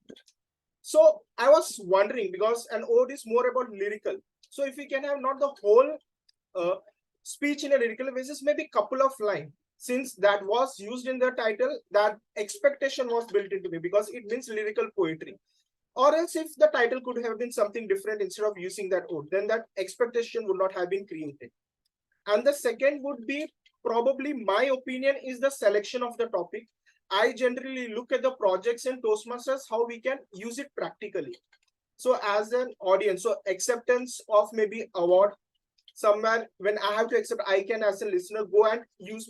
So I was wondering, because an ode is more about lyrical. So if we can have not the whole speech in a lyrical basis, maybe a couple of lines. Since that was used in the title, that expectation was built into me because it means lyrical poetry. Or else if the title could have been something different instead of using that ode, then that expectation would not have been created. And the second would be, probably my opinion, is the selection of the topic. I generally look at the projects in Toastmasters, how we can use it practically. So as an audience, so acceptance of maybe award, somewhere when I have to accept, I can as a listener go and use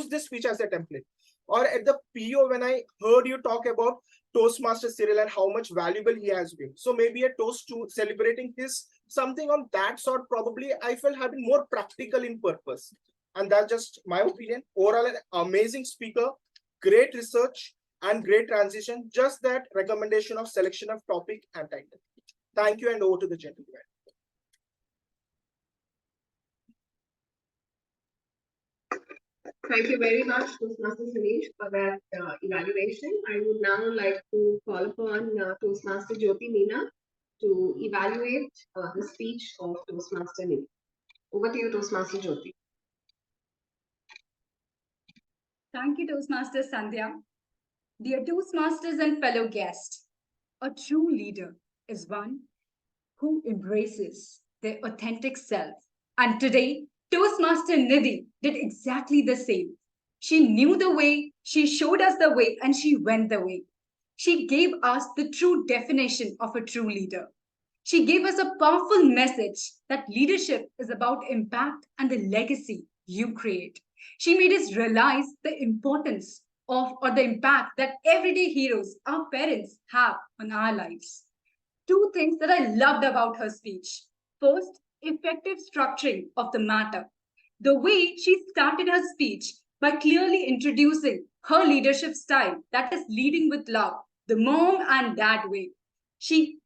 this speech as a template. Or at the PO, when I heard you talk about Toastmaster Cyril and how much valuable he has been. So maybe a toast to celebrating his, something on that sort, probably I felt having more practical in purpose. And that's just my opinion. Overall, an amazing speaker, great research and great transition. Just that recommendation of selection of topic and title. Thank you, and over to the gentleman. Thank you very much, Toastmaster Suresh, for that evaluation. I would now like to call upon Toastmaster Jyoti Meena to evaluate the speech of Toastmaster Nidhi. Over to you, Toastmaster Jyoti. Thank you, Toastmaster Sandhya. Dear Toastmasters and fellow guests, a true leader is one who embraces their authentic self. And today, Toastmaster Nidhi did exactly the same. She knew the way, she showed us the way, and she went the way. She gave us the true definition of a true leader. She gave us a powerful message that leadership is about impact and the legacy you create. She made us realize the importance of or the impact that everyday heroes, our parents, have on our lives. Two things that I loved about her speech. First, effective structuring of the matter. The way she started her speech by clearly introducing her leadership style, that is leading with love, the mom and dad way. She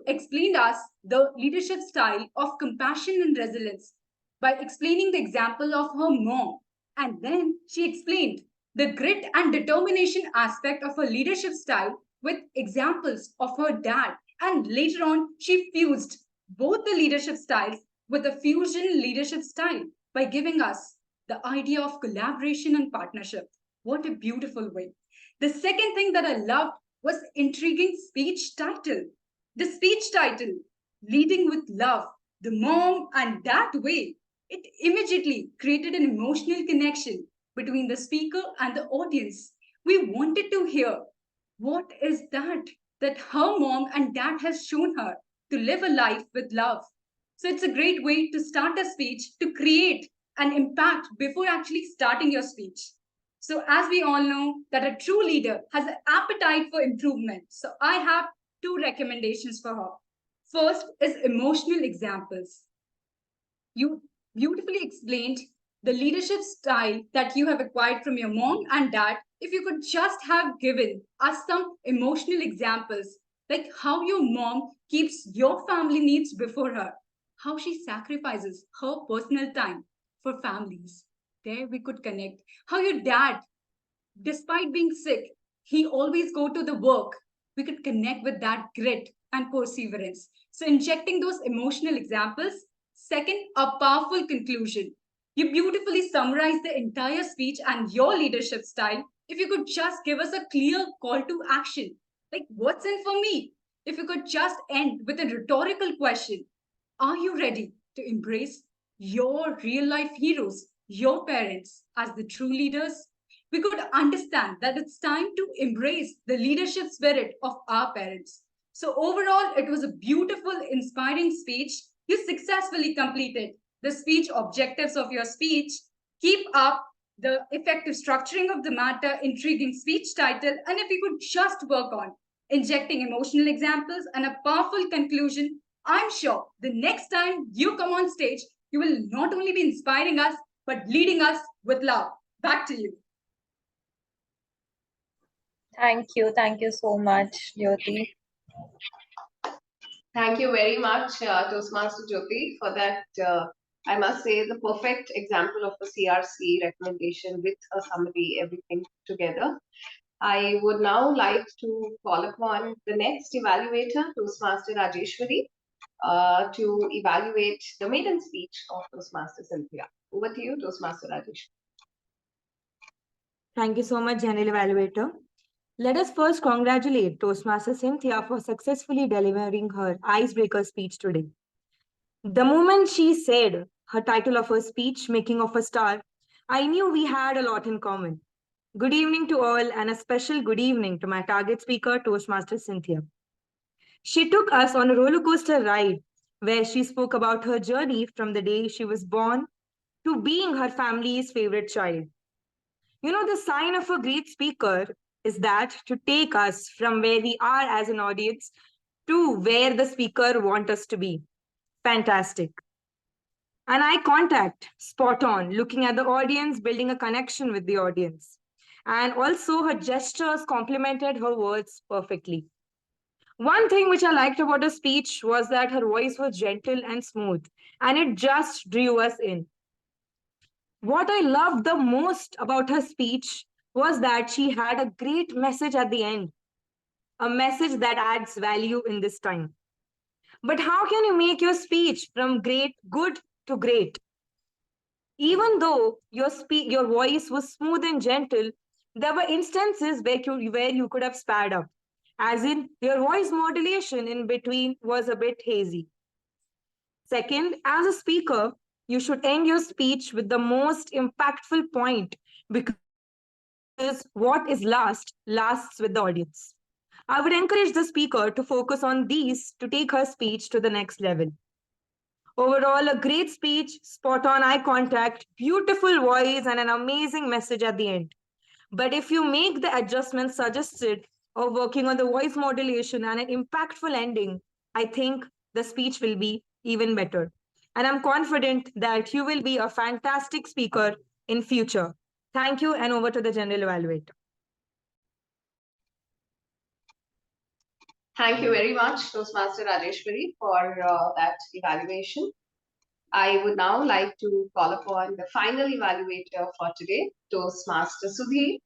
explained us the leadership style of compassion and resilience by explaining the example of her mom. And then she explained the grit and determination aspect of her leadership style with examples of her dad. And later on, she fused both the leadership styles with a fusion leadership style by giving us the idea of collaboration and partnership. What a beautiful way. The second thing that I loved was intriguing speech title. The speech title, Leading with Love, the mom and dad way. It immediately created an emotional connection between the speaker and the audience. We wanted to hear what is that her mom and dad has shown her to live a life with love. So it's a great way to start a speech to create an impact before actually starting your speech. So as we all know that a true leader has an appetite for improvement. So I have two recommendations for her. First is emotional examples. You beautifully explained the leadership style that you have acquired from your mom and dad. If you could just have given us some emotional examples, like how your mom keeps your family needs before her, how she sacrifices her personal time for families. There we could connect. How your dad, despite being sick, he always go to the work. We could connect with that grit and perseverance. So injecting those emotional examples. Second, a powerful conclusion. You beautifully summarized the entire speech and your leadership style. If you could just give us a clear call to action, like what's in for me? If you could just end with a rhetorical question, are you ready to embrace your real life heroes, your parents, as the true leaders? We could understand that it's time to embrace the leadership spirit of our parents. So, overall, it was a beautiful, inspiring speech. You successfully completed the speech objectives of your speech. Keep up the effective structuring of the matter, intriguing speech title, and if you could just work on injecting emotional examples and a powerful conclusion, I'm sure the next time you come on stage, you will not only be inspiring us, but leading us with love. Back to you. Thank you so much, Jyoti. Thank you very much, Toastmaster Jyoti, for that. I must say, the perfect example of a CRC recommendation with a summary, everything together. I would now like to call upon the next evaluator, Toastmaster Rajeshwari, to evaluate the maiden speech of Toastmaster Cynthia. Over to you, Toastmaster Rajeshwari. Thank you so much, General Evaluator. Let us first congratulate Toastmaster Cynthia for successfully delivering her icebreaker speech today. The moment she said her title of her speech, Making of a Star, I knew we had a lot in common. Good evening to all, and a special good evening to my target speaker, Toastmaster Cynthia. She took us on a roller coaster ride where she spoke about her journey from the day she was born to being her family's favorite child. You know, the sign of a great speaker is that to take us from where we are as an audience to where the speaker wants us to be. Fantastic. And eye contact, spot on, looking at the audience, building a connection with the audience. And also her gestures complemented her words perfectly. One thing which I liked about her speech was that her voice was gentle and smooth, and it just drew us in. What I loved the most about her speech was that she had a great message at the end, a message that adds value in this time. But how can you make your speech from good to great? Even though your voice was smooth and gentle, there were instances where you could have sped up, as in your voice modulation in between was a bit hazy. Second, as a speaker, you should end your speech with the most impactful point, because what is lasts with the audience. I would encourage the speaker to focus on these to take her speech to the next level. Overall, a great speech, spot on eye contact, beautiful voice, and an amazing message at the end. But if you make the adjustments suggested or working on the voice modulation and an impactful ending, I think the speech will be even better. And I'm confident that you will be a fantastic speaker in future. Thank you, and over to the general evaluator. Thank you very much, Toastmaster Rajeshwari, for that evaluation. I would now like to call upon the final evaluator for today, Toastmaster Sudhir,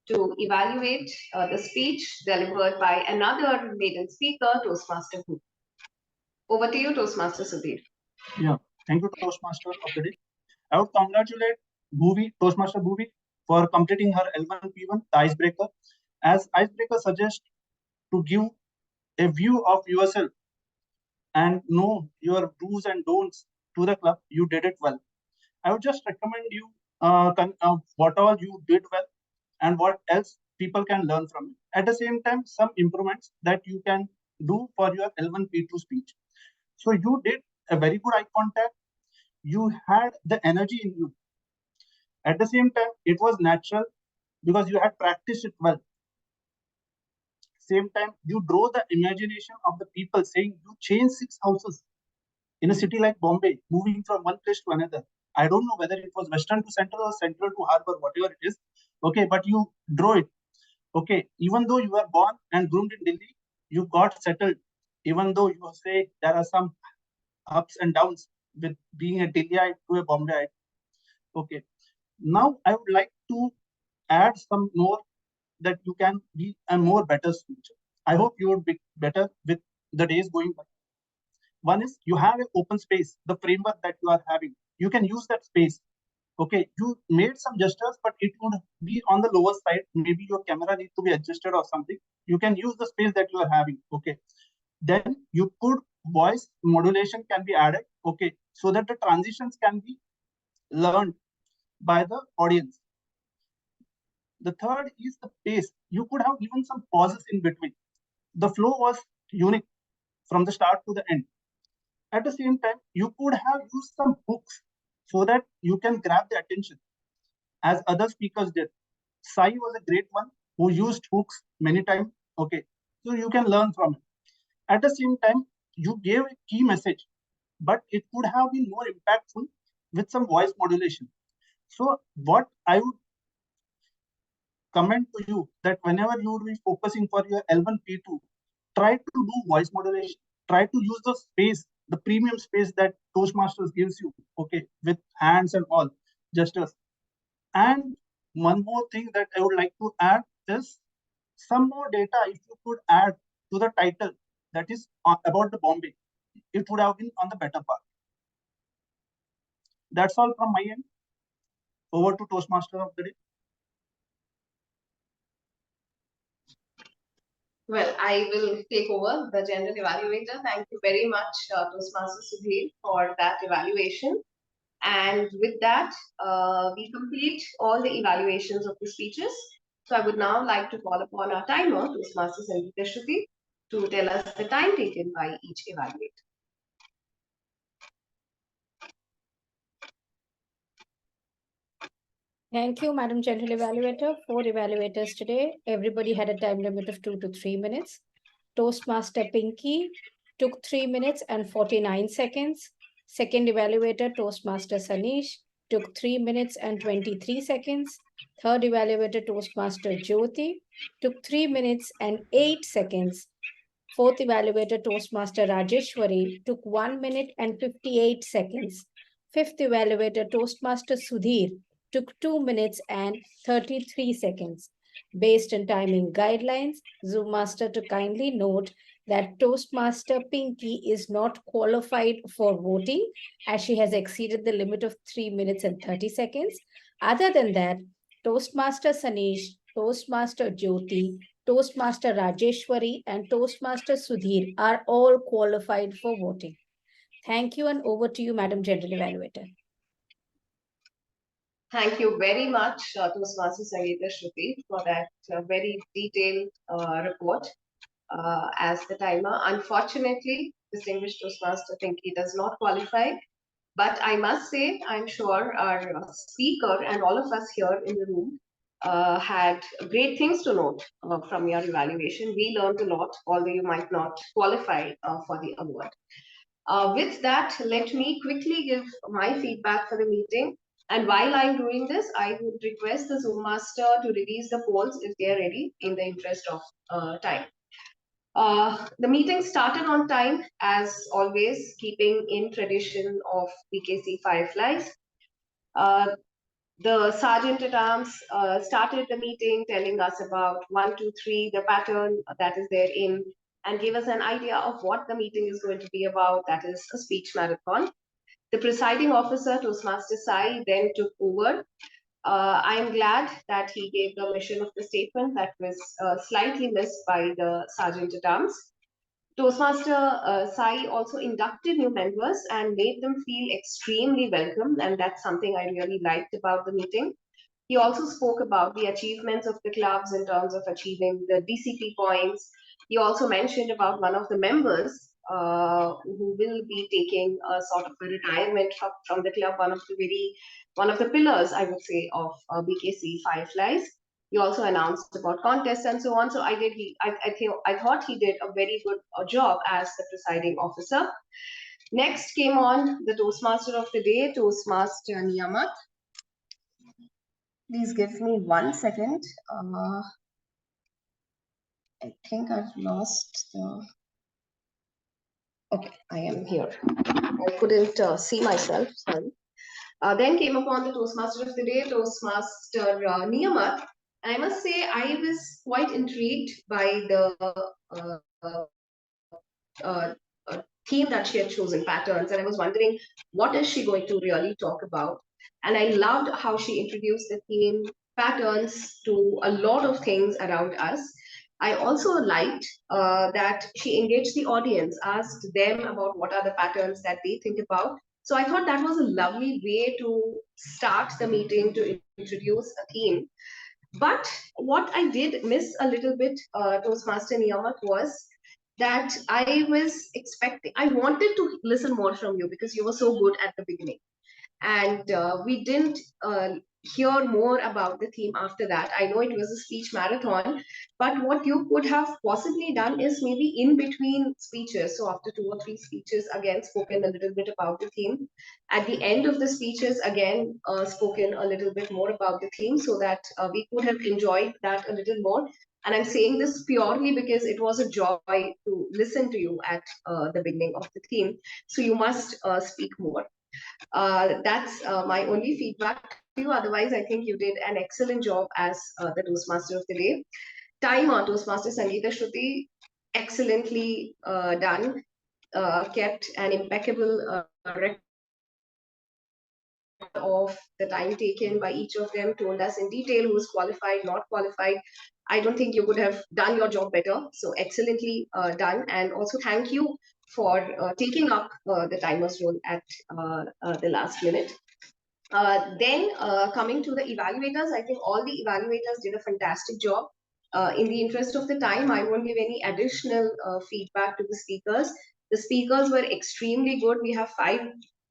to evaluate the speech delivered by another maiden speaker, Toastmaster Bhuvi. Over to you, Toastmaster Sudhir. Yeah, thank you, Toastmaster of the day. I would congratulate Bhuvi, Toastmaster Bhuvi, for completing her L1P1, the icebreaker. As icebreaker suggests to give a view of yourself and know your do's and don'ts to the club, you did it well. I would just recommend you what all you did well and what else people can learn from it. At the same time, some improvements that you can do for your L1P2 speech. So you did a very good eye contact. You had the energy in you. At the same time, it was natural because you had practiced it well. Same time, you draw the imagination of the people, saying you changed 6 houses in a city like Bombay, moving from one place to another. I don't know whether it was Western to Central or Central to Harbour, whatever it is. Okay, but you draw it. Okay, even though you were born and groomed in Delhi, you got settled. Even though you say there are some ups and downs with being a Delhiite to a Bombayite. Okay, now I would like to add some more that you can be a more better speaker. I hope you would be better with the days going by. One is you have an open space, the framework that you are having. You can use that space. Okay, you made some gestures, but it would be on the lower side. Maybe your camera needs to be adjusted or something. You can use the space that you are having. Okay, then you could voice modulation can be added. Okay, so that the transitions can be learned by the audience. The third is the pace. You could have even some pauses in between. The flow was unique from the start to the end. At the same time, you could have used some hooks so that you can grab the attention, as other speakers did. Sai was a great one who used hooks many times. Okay, so you can learn from it. At the same time, you gave a key message, but it could have been more impactful with some voice modulation. So what I would comment to you that whenever you would be focusing for your L1P2, try to do voice modulation. Try to use the space, the premium space that Toastmasters gives you, okay, with hands and all gestures. And one more thing that I would like to add is some more data if you could add to the title that is about the Bombay. It would have been on the better part. That's all from my end. Over to Toastmaster of the day. Well, I will take over the general evaluator. Thank you very much, Toastmaster Sudhir, for that evaluation. And with that, we complete all the evaluations of the speeches. So I would now like to call upon our timer, Toastmaster Sandhya Krishnan, to tell us the time taken by each evaluator. Thank you, Madam General Evaluator. 4 evaluators today. Everybody had a time limit of 2 to 3 minutes. Toastmaster Pinky took 3 minutes and 49 seconds. Second evaluator, Toastmaster Sanish, took 3 minutes and 23 seconds. Third evaluator, Toastmaster Jyoti, took 3 minutes and 8 seconds. Fourth evaluator, Toastmaster Rajeshwari, took 1 minute and 58 seconds. Fifth evaluator, Toastmaster Sudhir, took 2 minutes and 33 seconds. Based on timing guidelines, Zoom Master to kindly note that Toastmaster Pinky is not qualified for voting as she has exceeded the limit of 3 minutes and 30 seconds. Other than that, Toastmaster Sanish, Toastmaster Jyoti, Toastmaster Rajeshwari and Toastmaster Sudhir are all qualified for voting. Thank you, and over to you, Madam General Evaluator. Thank you very much, Toastmaster Sangeeta Shruti, for that very detailed report. as the timer. Unfortunately, distinguished Toastmaster Pinky does not qualify. But I must say, I'm sure our speaker and all of us here in the room had great things to note from your evaluation. We learned a lot, although you might not qualify for the award. With that, let me quickly give my feedback for the meeting. And while I'm doing this, I would request the Zoom master to release the polls if they're ready in the interest of time. The meeting started on time, as always, keeping in tradition of BKC Fireflies. The Sergeant at Arms started the meeting telling us about 1, 2, 3, the pattern that is therein, and gave us an idea of what the meeting is going to be about, that is a speech marathon. The presiding officer, Toastmaster Sai, then took over. I am glad that he gave the mission of the statement that was slightly missed by the Sergeant at Arms. Toastmaster Sai also inducted new members and made them feel extremely welcome, and that's something I really liked about the meeting. He also spoke about the achievements of the clubs in terms of achieving the DCP points. He also mentioned about one of the members who will be taking a sort of a retirement from the club, one of the pillars, I would say, of BKC Fireflies. He also announced about contests and so on. So I thought he did a very good job as the presiding officer. Next came on the Toastmaster of the day, Toastmaster Niyamat. Please give me 1 second. I think I've lost the. Okay, I am here. I couldn't see myself, sorry. Then came upon the Toastmaster of the day, Toastmaster Niyamat. And I must say, I was quite intrigued by the theme that she had chosen, patterns. And I was wondering, what is she going to really talk about? And I loved how she introduced the theme patterns to a lot of things around us. I also liked that she engaged the audience, asked them about what are the patterns that they think about. So I thought that was a lovely way to start the meeting, to introduce a theme. But what I did miss a little bit, Toastmaster Niyamat, was that I wanted to listen more from you because you were so good at the beginning. And we didn't hear more about the theme after that. I know it was a speech marathon, but what you could have possibly done is maybe in between speeches, so after 2 or 3 speeches, again spoken a little bit about the theme. At the end of the speeches, again spoken a little bit more about the theme, so that we could have enjoyed that a little more. And I'm saying this purely because it was a joy to listen to you at the beginning of the theme. So you must speak more. That's my only feedback to you. Otherwise, I think you did an excellent job as the Toastmaster of the day. Time on Toastmaster Sangeeta Shruti, excellently done. Kept an impeccable record of the time taken by each of them, told us in detail who is qualified, not qualified. I don't think you could have done your job better. So excellently done. And also thank you for taking up the timer's role at the last minute. Then coming to the evaluators, I think all the evaluators did a fantastic job. In the interest of the time, I won't give any additional feedback to the speakers. The speakers were extremely good. We have 5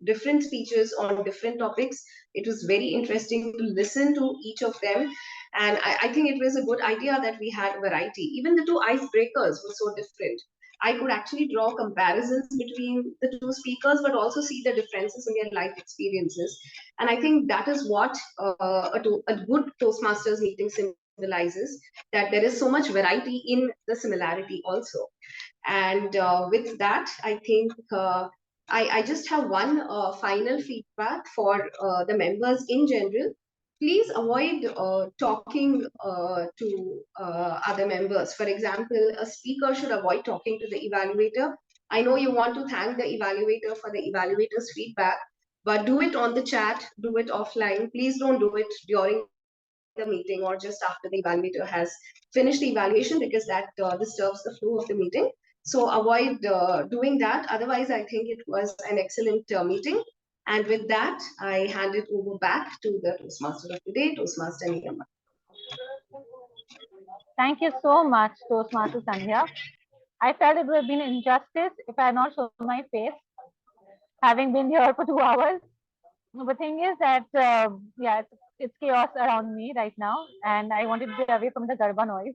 different speeches on different topics. It was very interesting to listen to each of them. And I think it was a good idea that we had variety. Even the 2 icebreakers were so different. I could actually draw comparisons between the 2 speakers, but also see the differences in their life experiences. And I think that is what a good Toastmasters meeting symbolizes, that there is so much variety in the similarity also. And with that, I think I just have one final feedback for the members in general. Please avoid talking to other members. For example, a speaker should avoid talking to the evaluator. I know you want to thank the evaluator for the evaluator's feedback, but do it on the chat, do it offline. Please don't do it during the meeting or just after the evaluator has finished the evaluation, because that disturbs the flow of the meeting. So avoid doing that. Otherwise, I think it was an excellent meeting. And with that, I hand it over back to the Toastmaster of the day, Toastmaster Niyamat. Thank you so much, Toastmaster Sandhya. I felt it would have been injustice if I had not shown my face, having been here for 2 hours. The thing is that, yeah, it's chaos around me right now, and I wanted to be away from the Garba noise.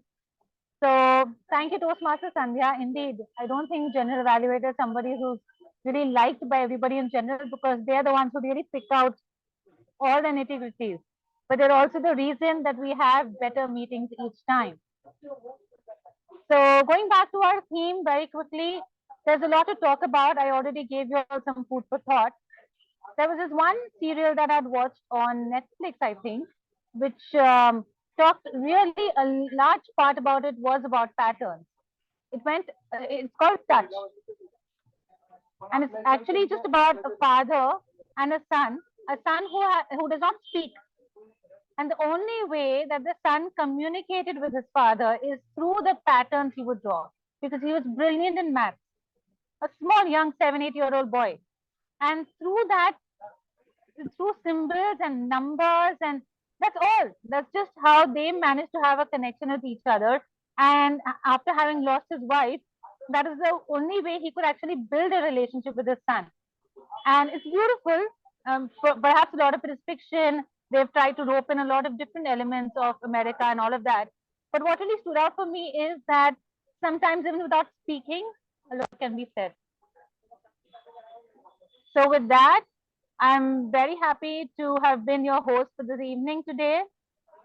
So thank you, Toastmaster Sandhya. Indeed, I don't think general evaluator is somebody who's really liked by everybody in general, because they're the ones who really pick out all the nitty-gritties. But they're also the reason that we have better meetings each time. So going back to our theme very quickly, there's a lot to talk about. I already gave you all some food for thought. There was this one serial that I'd watched on Netflix, I think, which talked really a large part about it was about patterns. It's called Touch. And it's actually just about a father and a son who does not speak. And the only way that the son communicated with his father is through the patterns he would draw, because he was brilliant in math. A small, young 7, 8-year-old boy. And through that, through symbols and numbers, and that's all. That's just how they managed to have a connection with each other. And after having lost his wife, that is the only way he could actually build a relationship with his son. And it's beautiful. Perhaps a lot of it is fiction. They've tried to rope in a lot of different elements of America and all of that. But what really stood out for me is that sometimes, even without speaking, a lot can be said. So with that, I'm very happy to have been your host for this evening today.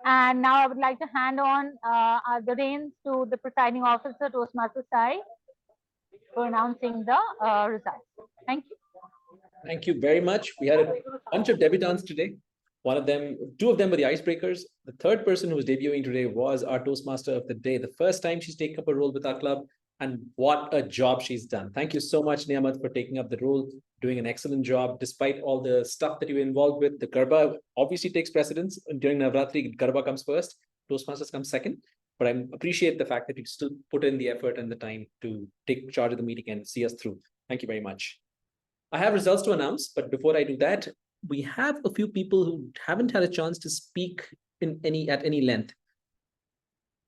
And now I would like to hand on the reins to the presiding officer, Toastmaster Sai, for announcing the results. Thank you. Thank you very much. We had a bunch of debutants today. Two of them were the icebreakers. The third person who was debuting today was our Toastmaster of the day. The first time she's taken up a role with our club, and what a job she's done. Thank you so much, Niyamat, for taking up the role, doing an excellent job, despite all the stuff that you were involved with. The Garba obviously takes precedence. During Navratri, Garba comes first, Toastmasters comes second. But I appreciate the fact that you still put in the effort and the time to take charge of the meeting and see us through. Thank you very much. I have results to announce, but before I do that, we have a few people who haven't had a chance to speak at any length.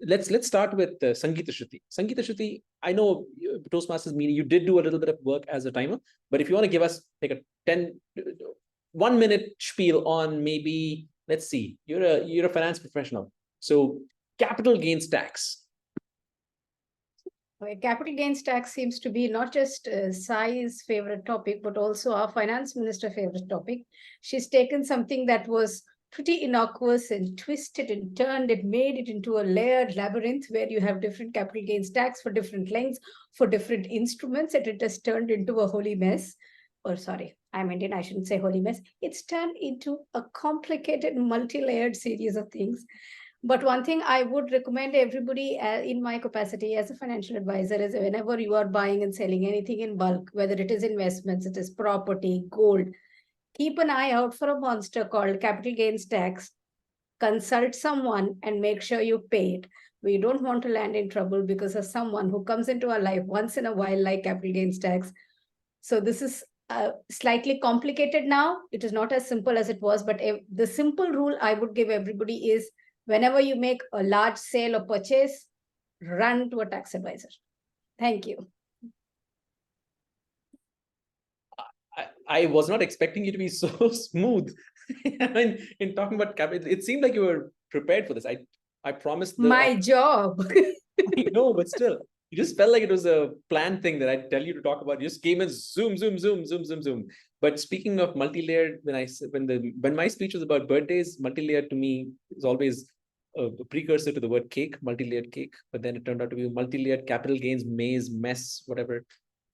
Let's start with Sangeeta Shruti. Sangeeta Shruti, I know Toastmasters meeting, you did do a little bit of work as a timer, but if you want to give us like a 1-minute spiel on, maybe, let's see, you're a finance professional. So capital gains tax. Capital gains tax seems to be not just Sai's favorite topic, but also our finance minister favorite topic. She's taken something that was pretty innocuous and twisted and turned it, made it into a layered labyrinth where you have different capital gains tax for different lengths, for different instruments, and it has turned into a holy mess. Or sorry, I'm Indian, I shouldn't say holy mess. It's turned into a complicated, multi-layered series of things. But one thing I would recommend everybody in my capacity as a financial advisor is, whenever you are buying and selling anything in bulk, whether it is investments, it is property, gold, keep an eye out for a monster called capital gains tax. Consult someone and make sure you pay it. We don't want to land in trouble because of someone who comes into our life once in a while, like capital gains tax. So this is slightly complicated now. It is not as simple as it was, but the simple rule I would give everybody is, whenever you make a large sale or purchase, run to a tax advisor. Thank you. I was not expecting you to be so smooth. I mean, in talking about capital, it seemed like you were prepared for this. I promised. My job. I know, but still, you just felt like it was a planned thing that I'd tell you to talk about. You just came in, zoom. But speaking of multi-layered, when my speech was about birthdays, multi-layered to me is always a precursor to the word cake, multi-layered cake. But then it turned out to be multi-layered capital gains, maze, mess, whatever.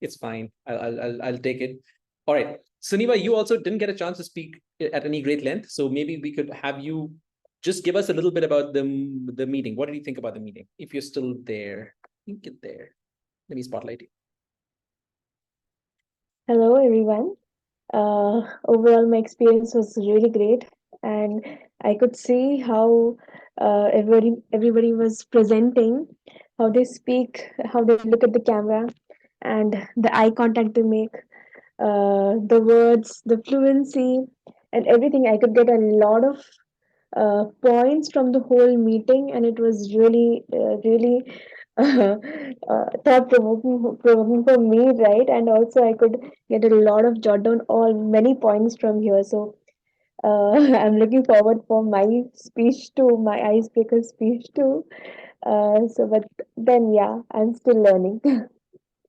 It's fine. I'll take it. All right, Suniva, you also didn't get a chance to speak at any great length, so maybe we could have you just give us a little bit about the meeting. What did you think about the meeting? If you're still there, get there. Let me spotlight you. Hello, everyone. Overall, my experience was really great, and I could see how everybody was presenting, how they speak, how they look at the camera, and the eye contact they make, the words, the fluency, and everything. I could get a lot of points from the whole meeting, and it was really thought provoking for me, right? And also I could get a lot of jot down all many points from here. So I'm looking forward for my speech too, my icebreaker speech too. But then yeah, I'm still learning.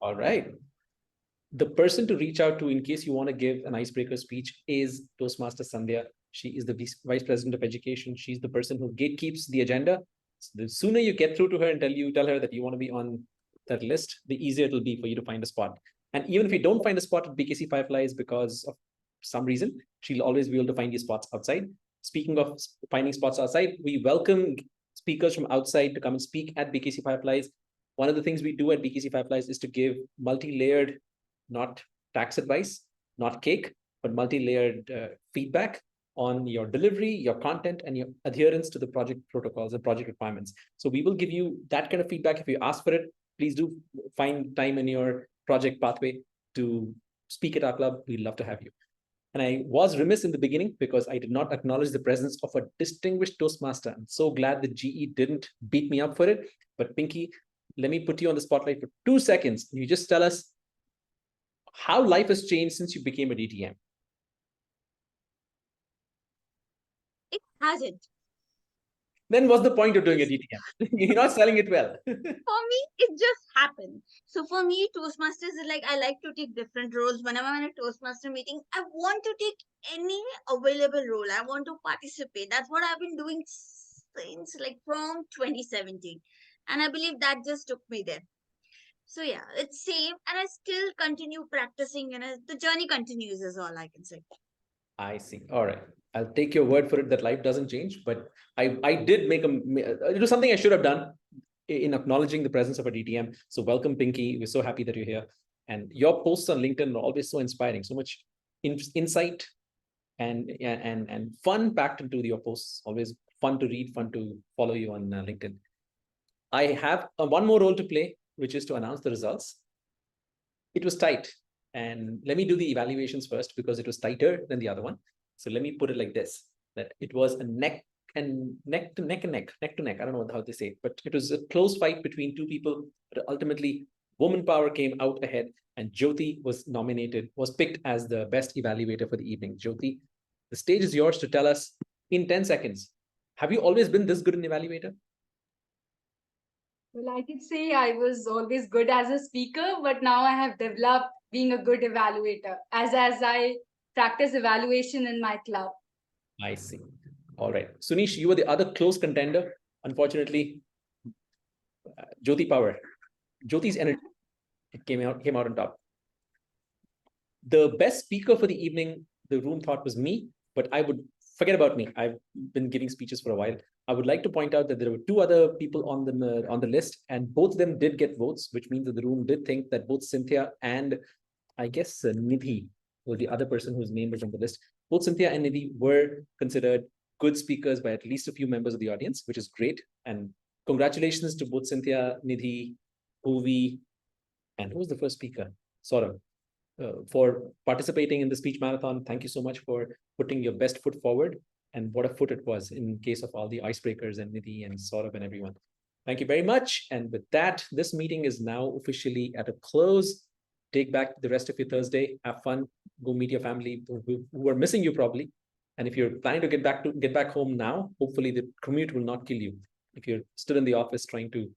All right. The person to reach out to in case you want to give an icebreaker speech is Toastmaster Sandhya. She is the Vice President of Education. She's the person who gatekeeps the agenda. So the sooner you get through to her and tell her that you want to be on that list, the easier it'll be for you to find a spot. And even if you don't find a spot at BKC Fireflies because of some reason, she'll always be able to find you spots outside. Speaking of finding spots outside, we welcome speakers from outside to come and speak at BKC Fireflies. One of the things we do at BKC Fireflies is to give multi-layered, not tax advice, not cake, but multi-layered feedback on your delivery, your content, and your adherence to the project protocols and project requirements. So we will give you that kind of feedback. If you ask for it, please do find time in your project pathway to speak at our club. We'd love to have you. And I was remiss in the beginning because I did not acknowledge the presence of a distinguished Toastmaster. I'm so glad that GE didn't beat me up for it. But Pinky, let me put you on the spotlight for 2 seconds. You just tell us how life has changed since you became a DTM. It hasn't. Then what's the point of doing a DTM? You're not selling it well. For me, it just happened. So for me, Toastmasters is like, I like to take different roles. Whenever I'm in a Toastmaster meeting, I want to take any available role. I want to participate. That's what I've been doing since like from 2017. And I believe that just took me there. So yeah, it's same. And I still continue practicing and the journey continues is all I can say. I see. All right. I'll take your word for it that life doesn't change, but I did make it was something I should have done in acknowledging the presence of a DTM. So welcome, Pinky. We're so happy that you're here. And your posts on LinkedIn are always so inspiring, so much insight and fun packed into your posts. Always fun to read, fun to follow you on LinkedIn. I have one more role to play, which is to announce the results. It was tight. And let me do the evaluations first because it was tighter than the other one. So let me put it like this, that it was a neck to neck. I don't know how they say it, but it was a close fight between two people. But ultimately, woman power came out ahead and Jyoti was picked as the best evaluator for the evening. Jyoti, the stage is yours to tell us in 10 seconds. Have you always been this good an evaluator? Well, I could say I was always good as a speaker, but now I have developed being a good evaluator as I practice evaluation in my club. I see. All right. Sunish, you were the other close contender. Unfortunately, Jyoti's energy came out on top. The best speaker for the evening, the room thought was me, but I would forget about me. I've been giving speeches for a while. I would like to point out that there were 2 other people on the list, and both of them did get votes, which means that the room did think that both Cynthia and I guess Nidhi was the other person whose name was on the list. Both Cynthia and Nidhi were considered good speakers by at least a few members of the audience, which is great. And congratulations to both Cynthia, Nidhi, Bhuvi, and who was the first speaker? Saurabh, for participating in the speech marathon. Thank you so much for putting your best foot forward. And what a foot it was in case of all the icebreakers and Nidhi and Saurabh and everyone. Thank you very much. And with that, this meeting is now officially at a close. Take back the rest of your Thursday. Have fun. Go meet your family who are missing you probably. And if you're planning to get back home now, hopefully the commute will not kill you. If you're still in the office trying to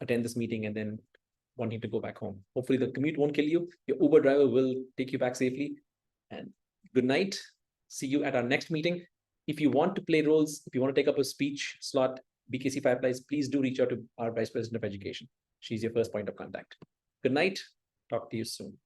attend this meeting and then wanting to go back home, hopefully the commute won't kill you. Your Uber driver will take you back safely. And good night. See you at our next meeting. If you want to play roles, if you want to take up a speech slot, BKC Fireflies, please do reach out to our Vice President of Education. She's your first point of contact. Good night. Talk to you soon.